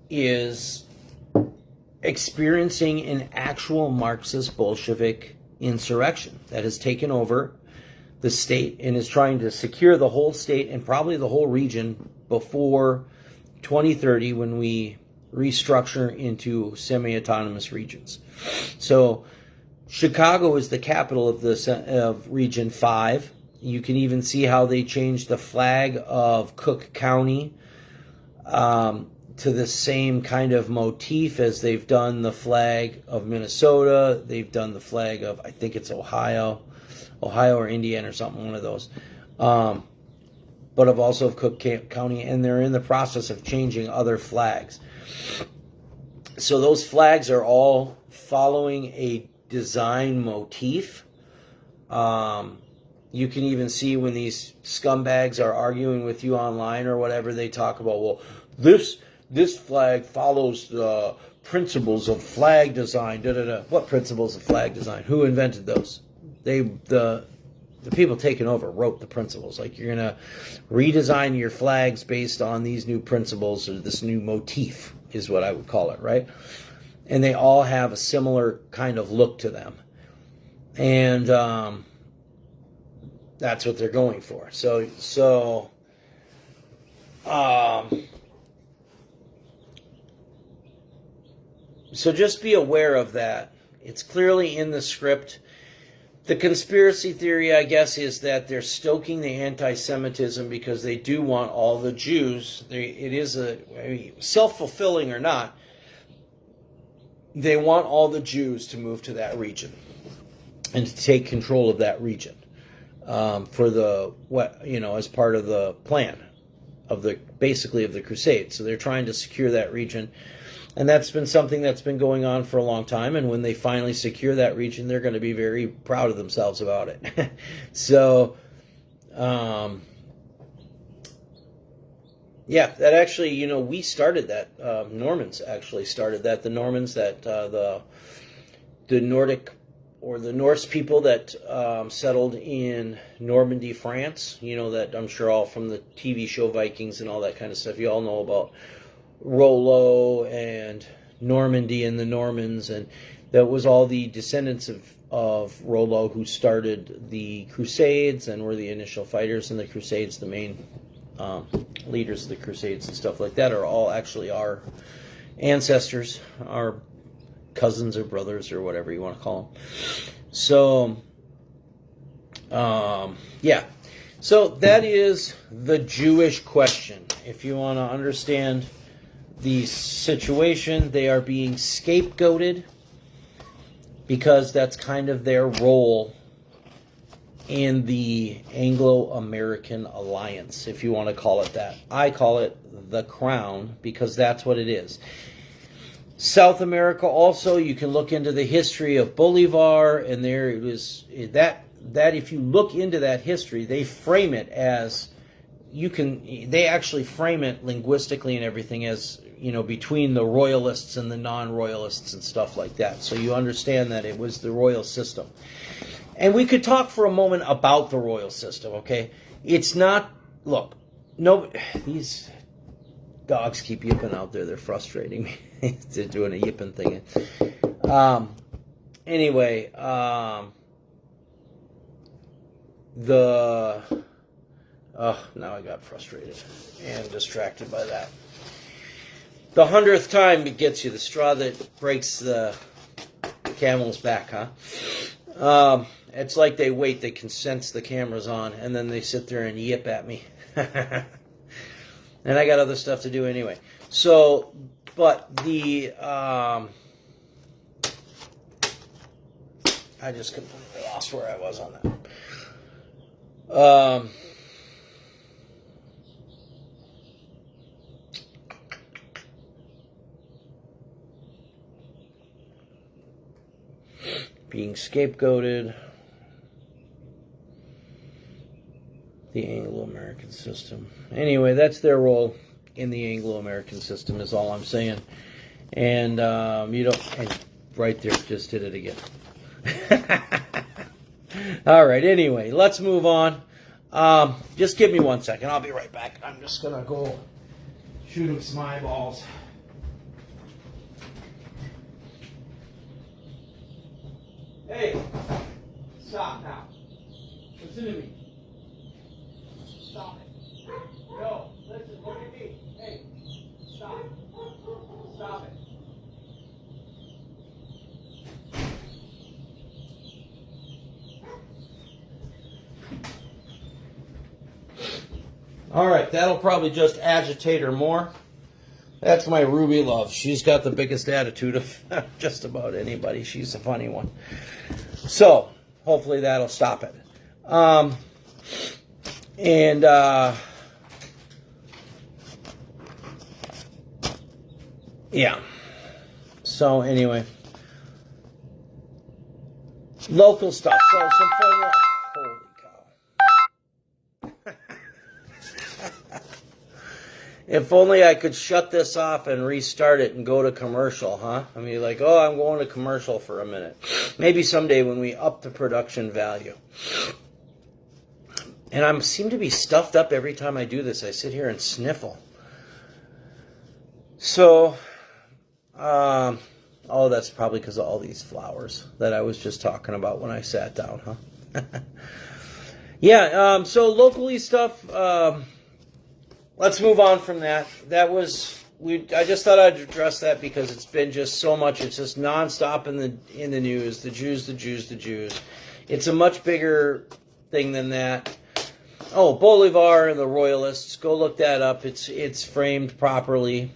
is experiencing an actual Marxist Bolshevik insurrection that has taken over the state and is trying to secure the whole state and probably the whole region before 2030 when we restructure into semi-autonomous regions. So Chicago is the capital of Region 5. You can even see how they changed the flag of Cook County to the same kind of motif as they've done the flag of Minnesota. They've done the flag of, I think it's Ohio or Indiana or something, one of those. But of Cook County, and they're in the process of changing other flags. So those flags are all following a design motif. You can even see when these scumbags are arguing with you online or whatever, they talk about, well, this flag follows the principles of flag design. What principles of flag design? Who invented those? The people taking over wrote the principles. Like, you're going to redesign your flags based on these new principles, or this new motif is what I would call it, right? And they all have a similar kind of look to them. And that's what they're going for. So just be aware of that. It's clearly in the script. The conspiracy theory, I guess, is that they're stoking the anti-Semitism because they do want all the Jews. It is self-fulfilling or not, they want all the Jews to move to that region and to take control of that region as part of the plan of the Crusade. So they're trying to secure that region. And that's been something that's been going on for a long time. And when they finally secure that region, they're going to be very proud of themselves about it. So, yeah, that actually, we started that. Normans actually started that. The Normans, that the Nordic or the Norse people that settled in Normandy, France. That I'm sure all from the TV show Vikings and all that kind of stuff. You all know about Rollo and Normandy and the Normans, and that was all the descendants of Rollo who started the Crusades and were the initial fighters in the Crusades. The main leaders of the Crusades and stuff like that are all actually our ancestors, our cousins or brothers or whatever you want to call them. So, yeah. So that is the Jewish question. If you want to understand the situation, they are being scapegoated because that's kind of their role in the Anglo-American alliance, if you want to call it that. I call it the crown because that's what it is. South America also, you can look into the history of Bolivar, and there it was that if you look into that history, they frame it as they actually frame it linguistically and everything as, between the royalists and the non-royalists and stuff like that. So you understand that it was the royal system. And we could talk for a moment about the royal system, okay? It's not, look, no, these dogs keep yipping out there. They're frustrating me. They're doing a yipping thing. Anyway, now I got frustrated and distracted by that. The 100th time it gets you, the straw that breaks the camel's back, huh? It's like they wait, they can sense the camera's on, and then they sit there and yip at me. And I got other stuff to do anyway. So, but the, I just completely lost where I was on that. Being scapegoated. The Anglo-American system. Anyway, that's their role in the Anglo-American system is all I'm saying. And and right there, just did it again. All right, anyway, let's move on. Just give me 1 second. I'll be right back. I'm just going to go shoot him some eyeballs. Hey, stop now. Listen to me. Stop it. No, listen, look at me. Hey, stop. Stop it. All right, that'll probably just agitate her more. That's my Ruby love. She's got the biggest attitude of just about anybody. She's a funny one. So, hopefully that'll stop it. Yeah. So, anyway. Local stuff. So, some fun. Holy cow. If only I could shut this off and restart it and go to commercial, huh? I mean, like, oh, I'm going to commercial for a minute. Maybe someday when we up the production value. And I seem to be stuffed up every time I do this. I sit here and sniffle. So, that's probably because of all these flowers that I was just talking about when I sat down, huh? Yeah, so locally stuff, let's move on from that. I just thought I'd address that because it's been just so much. It's just nonstop in the news. The Jews, the Jews, the Jews. It's a much bigger thing than that. Oh, Bolivar and the Royalists. Go look that up. It's framed properly,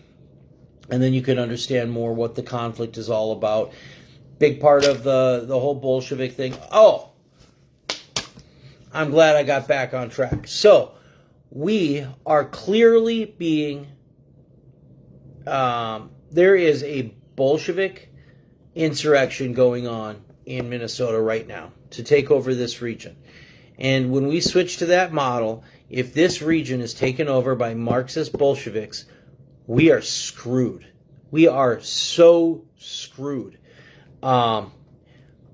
and then you can understand more what the conflict is all about. Big part of the whole Bolshevik thing. Oh, I'm glad I got back on track. So, we are clearly being, there is a Bolshevik insurrection going on in Minnesota right now to take over this region. And when we switch to that model, if this region is taken over by Marxist Bolsheviks, we are screwed. We are so screwed.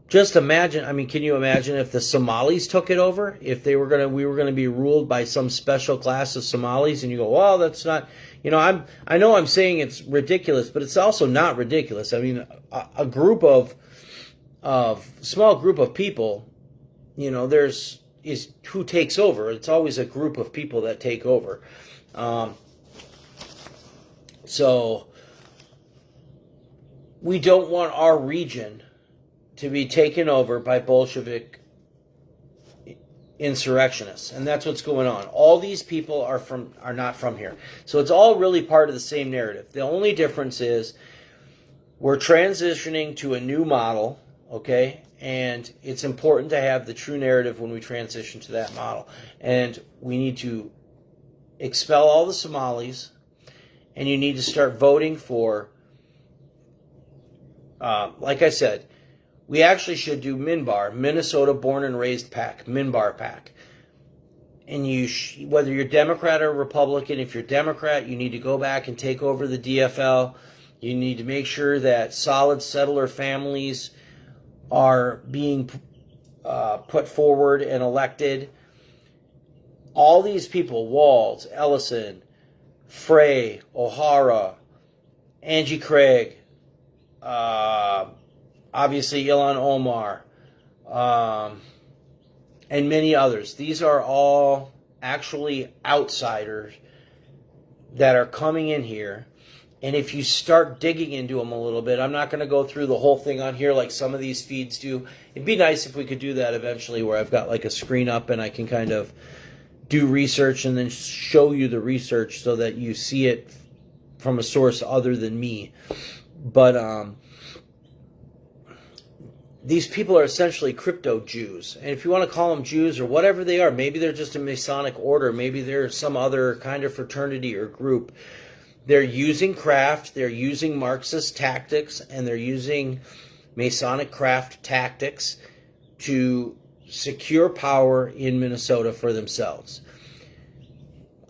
Just imagine, I mean, can you imagine if the Somalis took it over? If we were going to be ruled by some special class of Somalis, and you go, well, that's not, I know I'm saying it's ridiculous, but it's also not ridiculous. I mean, a group of small group of people, is who takes over. It's always a group of people that take over. So we don't want our region to be taken over by Bolshevik insurrectionists, and that's what's going on. All these people are not from here, so it's all really part of the same narrative. The only difference is we're transitioning to a new model, okay? And it's important to have the true narrative when we transition to that model, and we need to expel all the Somalis, and you need to start voting for, like I said, we actually should do Minbar, Minnesota Born and Raised PAC, Minbar PAC. And whether you're Democrat or Republican, if you're Democrat, you need to go back and take over the DFL. You need to make sure that solid settler families are being put forward and elected. All these people, Walz, Ellison, Frey, O'Hara, Angie Craig, obviously Ilhan Omar, and many others. These are all actually outsiders that are coming in here. And if you start digging into them a little bit, I'm not going to go through the whole thing on here like some of these feeds do. It'd be nice if we could do that eventually, where I've got like a screen up and I can kind of do research and then show you the research so that you see it from a source other than me. But these people are essentially crypto Jews. And if you want to call them Jews or whatever they are, maybe they're just a Masonic order, maybe they're some other kind of fraternity or group. They're using craft, they're using Marxist tactics, and they're using Masonic craft tactics to secure power in Minnesota for themselves.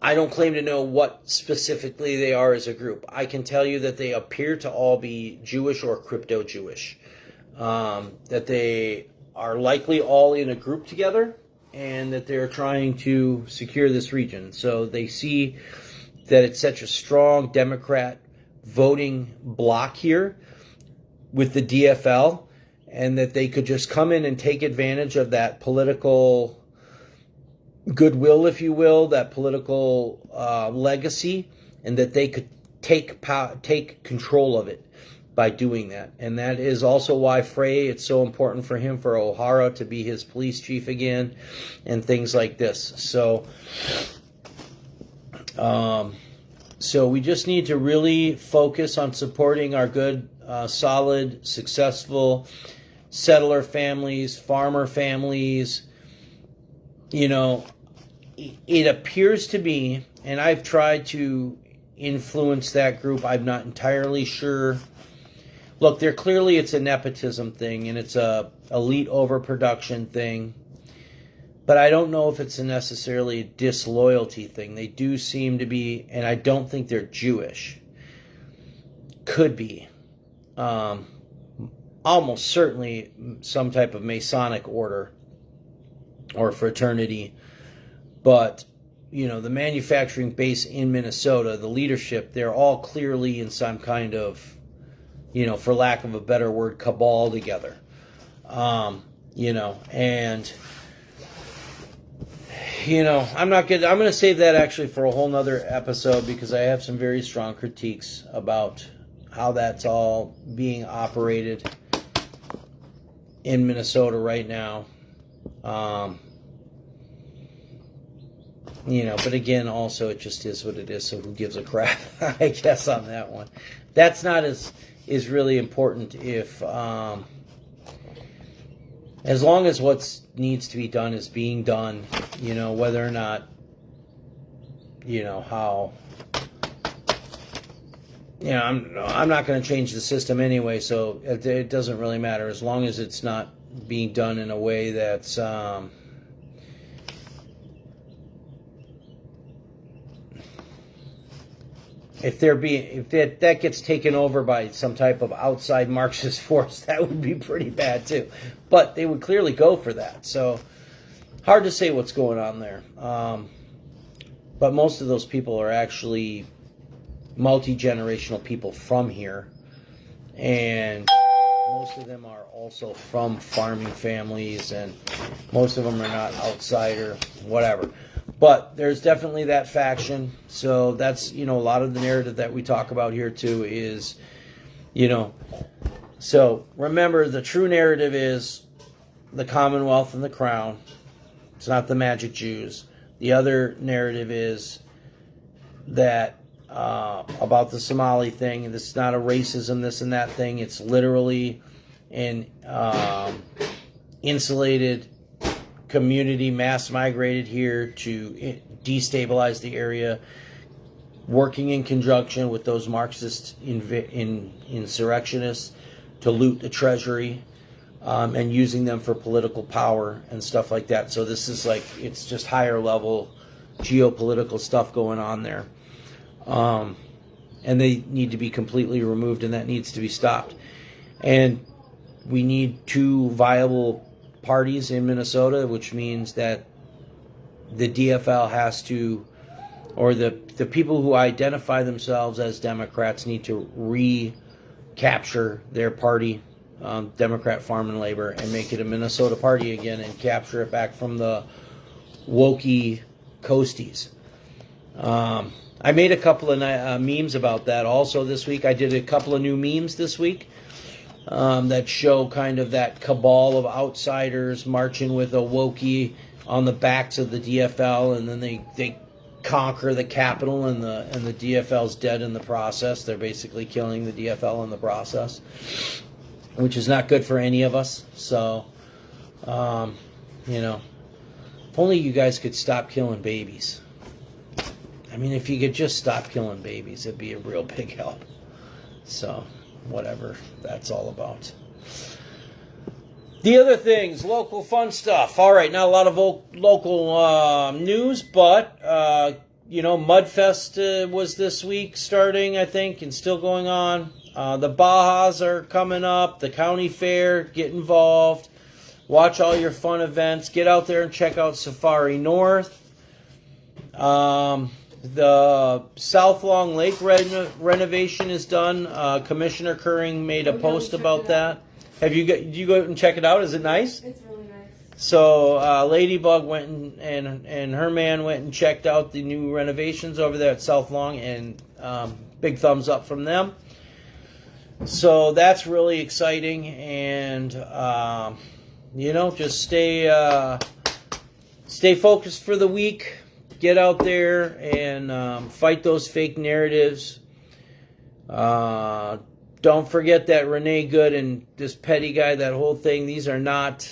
I don't claim to know what specifically they are as a group. I can tell you that they appear to all be Jewish or crypto-Jewish. That they are likely all in a group together, and that they're trying to secure this region. So they see that it's such a strong Democrat voting bloc here with the DFL, and that they could just come in and take advantage of that political goodwill, if you will, that political legacy, and that they could take control of it by doing that. And that is also why Frey, it's so important for him, for O'Hara to be his police chief again, and things like this. So we just need to really focus on supporting our good, solid, successful settler families, farmer families. It appears to be, and I've tried to influence that group, I'm not entirely sure. Look, it's a nepotism thing, and it's a elite overproduction thing. But I don't know if it's necessarily a disloyalty thing. They do seem to be, and I don't think they're Jewish. Could be. Almost certainly some type of Masonic order or fraternity. But, the manufacturing base in Minnesota, the leadership, they're all clearly in some kind of, for lack of a better word, cabal together. And I'm going to save that actually for a whole nother episode, because I have some very strong critiques about how that's all being operated in Minnesota right now. But again, also it just is what it is, so who gives a crap, I guess, on that one. That's not is really important if, as long as what needs to be done is being done, whether or not, how you know, I'm not going to change the system anyway, so it doesn't really matter as long as it's not being done in a way that's if that gets taken over by some type of outside Marxist force, that would be pretty bad too. But they would clearly go for that. So hard to say what's going on there. But most of those people are actually multi-generational people from here, and most of them are also from farming families, and most of them are not outsider, whatever. But there's definitely that faction. So that's, you know, a lot of the narrative that we talk about here too is, you know, so remember the true narrative is the Commonwealth and the Crown. It's not the Magic Jews. The other narrative is that about the Somali thing, and this is not a racism, this and that thing. It's literally an insulated community, mass migrated here to destabilize the area, working in conjunction with those Marxist insurrectionists to loot the treasury, and using them for political power and stuff like that. So this is like, it's just higher level geopolitical stuff going on there. And they need to be completely removed, and that needs to be stopped. And we need two viable parties in Minnesota, which means that the DFL has to, or the people who identify themselves as Democrats need to recapture their party, Democrat Farm and Labor, and make it a Minnesota party again and capture it back from the wokey coasties. I made a couple of memes about that also this week. I did a couple of new memes this week that show kind of that cabal of outsiders marching with a wokey on the backs of the DFL, and then they conquer the Capitol, and the DFL's dead in the process. They're basically killing the DFL in the process, which is not good for any of us. So, you know, if only you guys could stop killing babies. I mean, if you could just stop killing babies, it'd be a real big help. So, whatever that's all about. The other things, local fun stuff. All right, not a lot of local news, but, you know, Mudfest was this week starting, I think, and still going on. The Bajas are coming up, the county fair, get involved. Watch all your fun events. Get out there and check out Safari North. The South Long Lake renovation is done. Commissioner Curring made a post about that. Did you go and check it out? Is it nice? It's really nice. So Ladybug went and her man went and checked out the new renovations over there at South Long, and big thumbs up from them. So that's really exciting, and you know, just stay focused for the week. Get out there and fight those fake narratives. Don't forget that Renee Good and this petty guy, that whole thing, these are not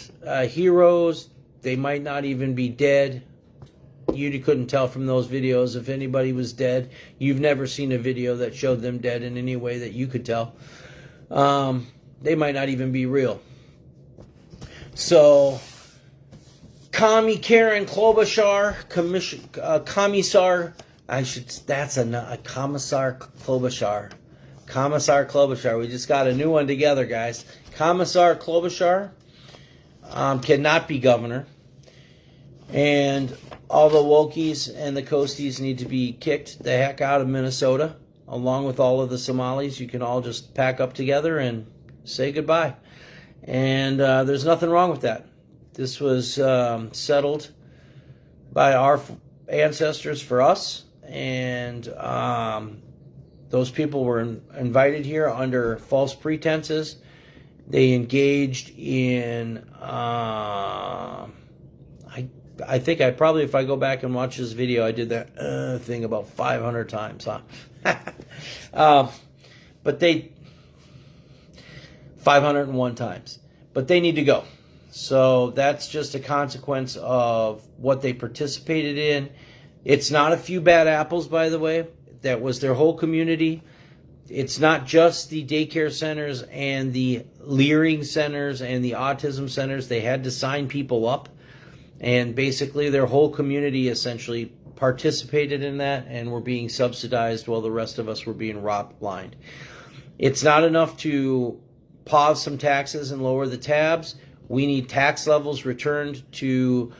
heroes. They might not even be dead. You couldn't tell from those videos if anybody was dead. You've never seen a video that showed them dead in any way that you could tell. They might not even be real. So, Commie Karen Klobuchar, Commissar, Commissar Klobuchar. Commissar Klobuchar. We just got a new one together, guys. Commissar Klobuchar cannot be governor. And all the Wokies and the Coasties need to be kicked the heck out of Minnesota, along with all of the Somalis. You can all just pack up together and say goodbye. And there's nothing wrong with that. This was settled by our ancestors for us, and those people were invited here under false pretenses. They engaged in, I think I probably, if I go back and watch this video, I did that thing about 500 times, huh? But 501 times. But they need to go. So that's just a consequence of what they participated in. It's not a few bad apples, by the way. That was their whole community. it's not just the daycare centers and the leering centers and the autism centers. They had to sign people up, and basically their whole community essentially participated in that and were being subsidized while the rest of us were being robbed blind. It's not enough to pause some taxes and lower the tabs. We need tax levels returned to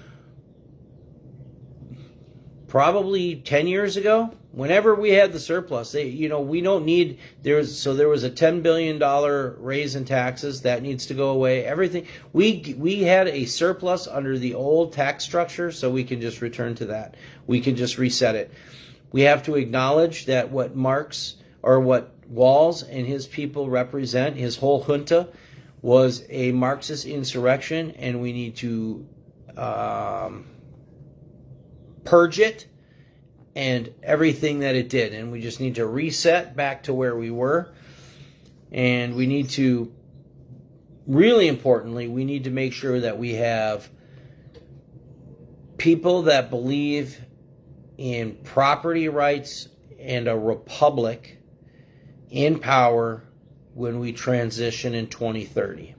probably 10 years ago, whenever we had the surplus. We don't need, there was a $10 billion raise in taxes that needs to go away. Everything, we had a surplus under the old tax structure, so we can just return to that. We can just reset it. We have to acknowledge that what Walz and his people represent, his whole junta, was a Marxist insurrection, and we need to purge it and everything that it did. And we just need to reset back to where we were. And we need to, really importantly, we need to make sure that we have people that believe in property rights and a republic in power when we transition in 2030.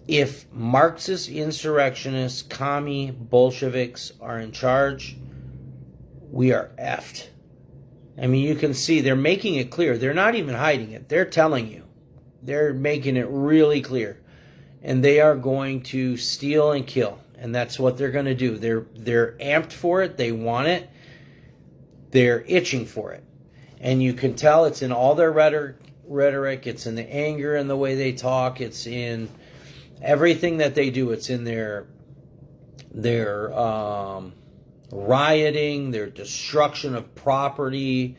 If Marxist insurrectionists, commie Bolsheviks are in charge, we are effed. I mean, you can see they're making it clear. They're not even hiding it. They're telling you. They're making it really clear. And they are going to steal and kill. And that's what they're going to do. They're amped for it. They want it. They're itching for it. And you can tell it's in all their rhetoric. It's in the anger and the way they talk. It's in everything that they do. It's in their rioting, their destruction of property,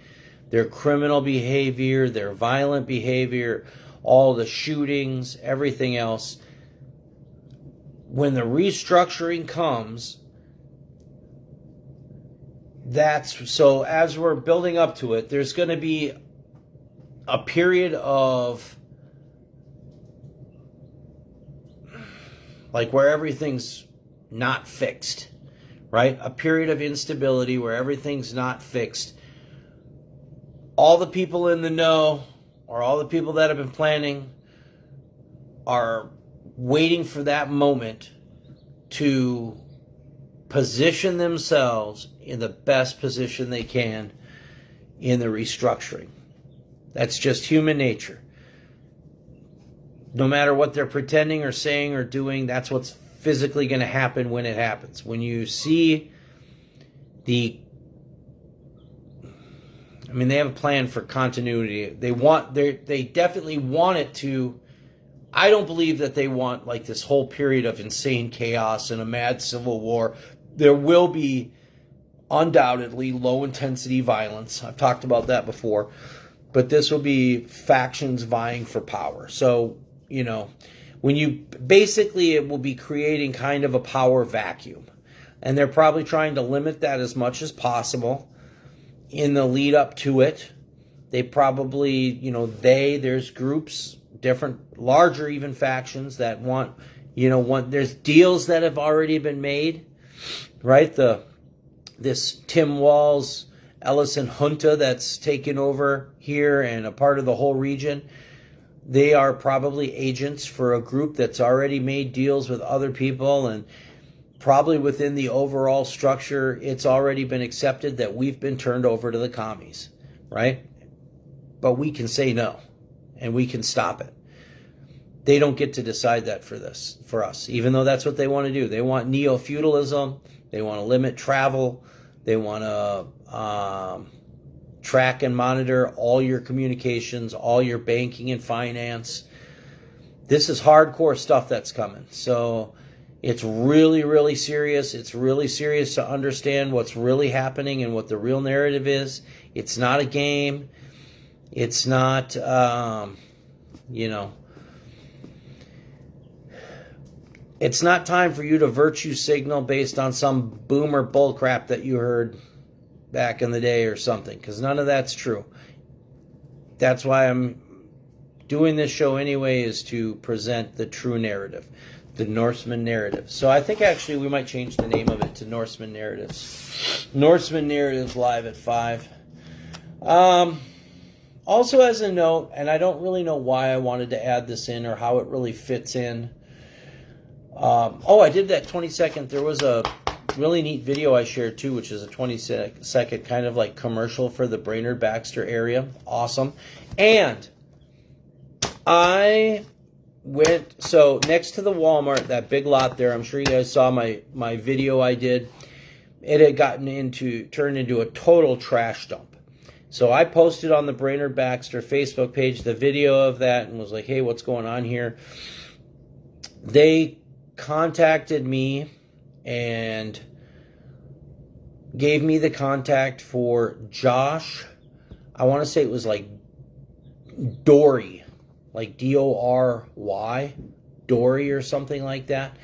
their criminal behavior, their violent behavior, all the shootings, everything else. When the restructuring comes, so as we're building up to it, there's going to be a period of like where everything's not fixed, right? A period of instability where everything's not fixed. All the people in the know, or all the people that have been planning, are waiting for that moment to position themselves in the best position they can in the restructuring. That's just human nature. No matter what they're pretending or saying or doing, that's what's physically going to happen when it happens. When you see they have a plan for continuity. They definitely want it to. I don't believe that they want like this whole period of insane chaos and a mad civil war. There will be undoubtedly low intensity violence. I've talked about that before. But this will be factions vying for power. So, it will be creating kind of a power vacuum. And they're probably trying to limit that as much as possible in the lead up to it. They probably, there's groups, different, larger even factions that want, there's deals that have already been made, right? This Tim Walz, Ellison junta that's taken over here and a part of the whole region, they are probably agents for a group that's already made deals with other people, and probably within the overall structure, it's already been accepted that we've been turned over to the commies, right? But we can say no, and we can stop it. They don't get to decide that for us, even though that's what they want to do. They want neo-feudalism. They want to limit travel. They want to track and monitor all your communications, all your banking and finance. This is hardcore stuff that's coming. So it's really, really serious. It's really serious to understand what's really happening and what the real narrative is. It's not a game. It's not, it's not time for you to virtue signal based on some boomer bullcrap that you heard back in the day or something, because none of that's true. That's why I'm doing this show anyway, is to present the true narrative, the Norseman Narratives. So I think actually we might change the name of it to Norseman Narratives. Norseman Narratives live at 5. Also, as a note, and I don't really know why I wanted to add this in or how it really fits in. I did that 20-second. There was a really neat video I shared too, which is a 20-second kind of like commercial for the Brainerd Baxter area. Awesome. And I went, so next to the Walmart, that big lot there, I'm sure you guys saw my video I did. It had turned into a total trash dump. So I posted on the Brainerd Baxter Facebook page the video of that and was like, hey, what's going on here? They contacted me and gave me the contact for Josh. I want to say it was like Dory, like Dory, Dory or something like that.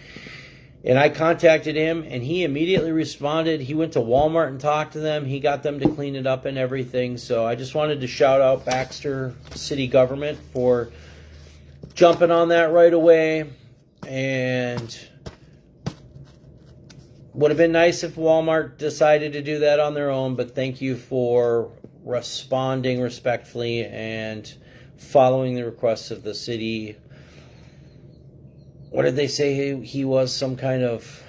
And I contacted him, and he immediately responded. He went to Walmart and talked to them. He got them to clean it up and everything. So I just wanted to shout out Baxter City Government for jumping on that right away. And would have been nice if Walmart decided to do that on their own, but thank you for responding respectfully and following the requests of the city. What did they say? He was some kind of,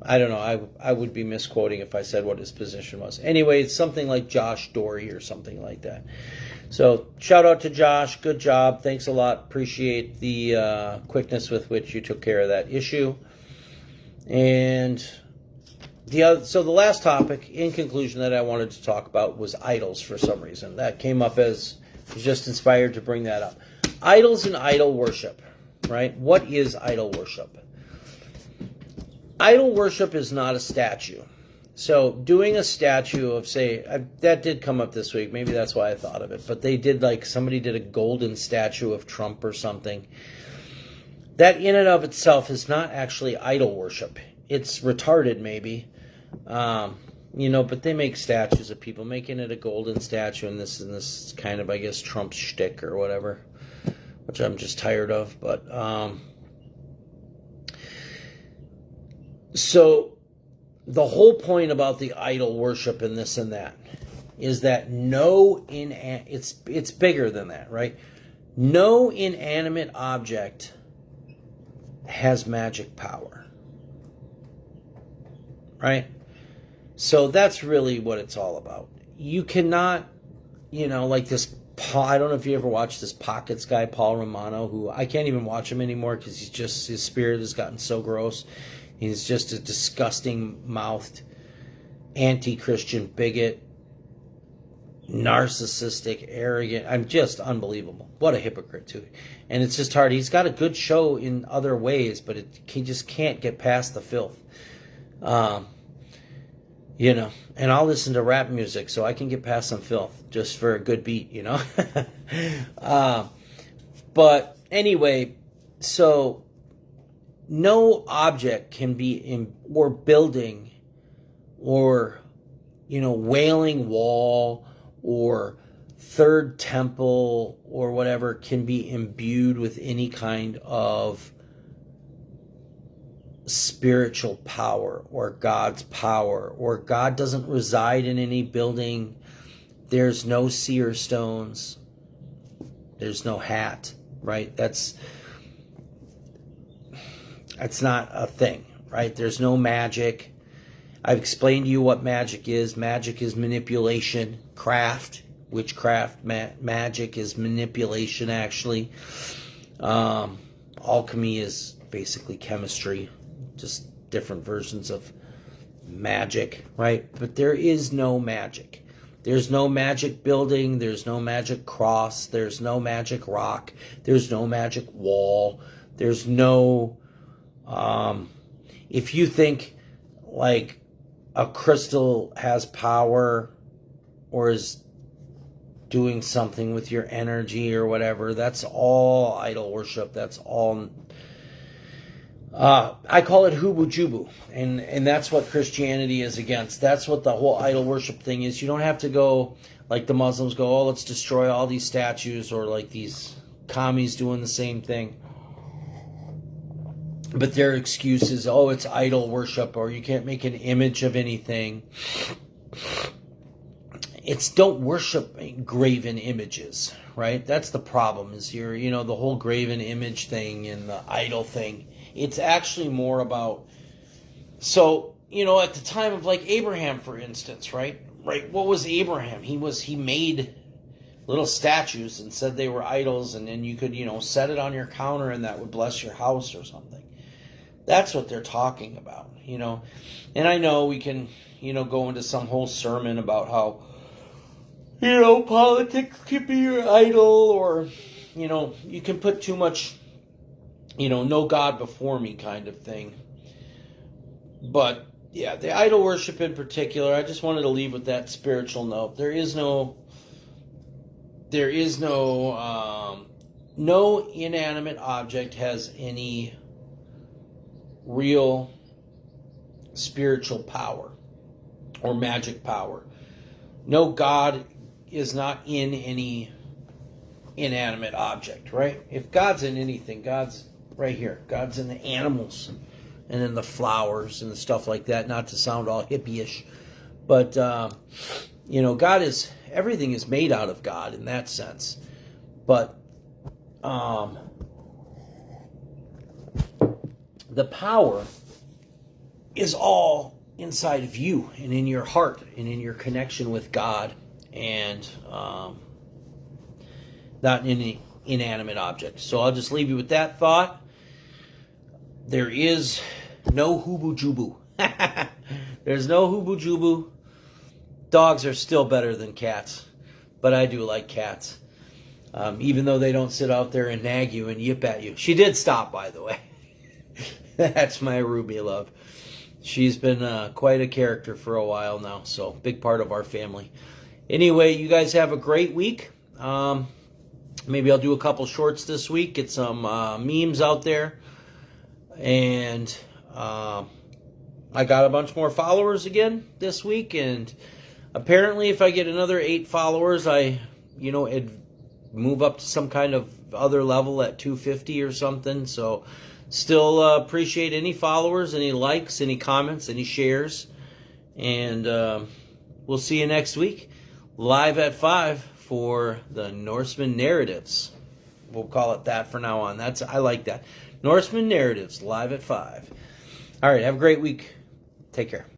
I don't know, I would be misquoting if I said what his position was. Anyway, it's something like Josh Dory or something like that. So shout out to Josh. Good job. Thanks a lot. Appreciate the quickness with which you took care of that issue. And so the last topic, in conclusion, that I wanted to talk about was idols for some reason. That came up as, I was just inspired to bring that up. Idols and idol worship, right? What is idol worship? Idol worship is not a statue. So doing a statue of, say, that did come up this week. Maybe that's why I thought of it. But they did, like, somebody did a golden statue of Trump or something. That in and of itself is not actually idol worship. It's retarded, maybe. But they make statues of people, making it a golden statue, and this kind of, I guess, Trump shtick or whatever, which I'm just tired of. But so the whole point about the idol worship and this and that is that it's bigger than that, right? No inanimate object has magic power, right? So that's really what it's all about. You cannot, like this Paul, I don't know if you ever watched this Pockets guy, Paul Romano, who I can't even watch him anymore because his spirit has gotten so gross. He's just a disgusting mouthed, anti-Christian bigot, narcissistic, arrogant. I'm just unbelievable. What a hypocrite, too. And it's just hard. He's got a good show in other ways, but he just can't get past the filth. And I'll listen to rap music so I can get past some filth just for a good beat, But anyway, so no object can be or building or, Wailing Wall or Third Temple or whatever can be imbued with any kind of spiritual power or God's power, or God doesn't reside in any building. There's no seer stones. There's no hat, right? That's not a thing, right? There's no magic. I've explained to you what magic is. Magic is manipulation, craft, witchcraft. Magic is manipulation, actually. Alchemy is basically chemistry, just different versions of magic, right? But there is no magic. There's no magic building. There's no magic cross. There's no magic rock. There's no magic wall. There's no... if you think like a crystal has power or is doing something with your energy or whatever, that's all idol worship. That's all... I call it hubu-jubu, and that's what Christianity is against. That's what the whole idol worship thing is. You don't have to go like the Muslims go, oh, let's destroy all these statues, or like these commies doing the same thing. But their excuse is, oh, it's idol worship, or you can't make an image of anything. it's don't worship graven images, right? That's the problem, is the whole graven image thing and the idol thing. It's actually more about, so, at the time of like Abraham, for instance, right? What was Abraham? He made little statues and said they were idols, and then you could, set it on your counter and that would bless your house or something. That's what they're talking about, And I know we can, go into some whole sermon about how, politics could be your idol, or, you can put too much, no God before me kind of thing. But, yeah, the idol worship in particular, I just wanted to leave with that spiritual note. There is no inanimate object has any real spiritual power or magic power. No God is not in any inanimate object, right? If God's in anything, God's right here. God's in the animals and in the flowers and the stuff like that, not to sound all hippie-ish. But, God is, everything is made out of God in that sense. But the power is all inside of you and in your heart and in your connection with God, and not in any inanimate object. So I'll just leave you with that thought. There is no hubu-jubu. There's no hubu-jubu. Dogs are still better than cats, but I do like cats. Even though they don't sit out there and nag you and yip at you. She did stop, by the way. That's my Ruby love. She's been quite a character for a while now, so big part of our family. Anyway, you guys have a great week. Maybe I'll do a couple shorts this week, get some memes out there. And I got a bunch more followers again this week, and apparently if I get another 8 followers, I'd move up to some kind of other level at 250 or something. So still appreciate any followers, any likes, any comments, any shares. And we'll see you next week, live at 5 for the Norseman Narratives. We'll call it that for now on. I like that. Norseman Narratives, live at 5. All right, have a great week. Take care.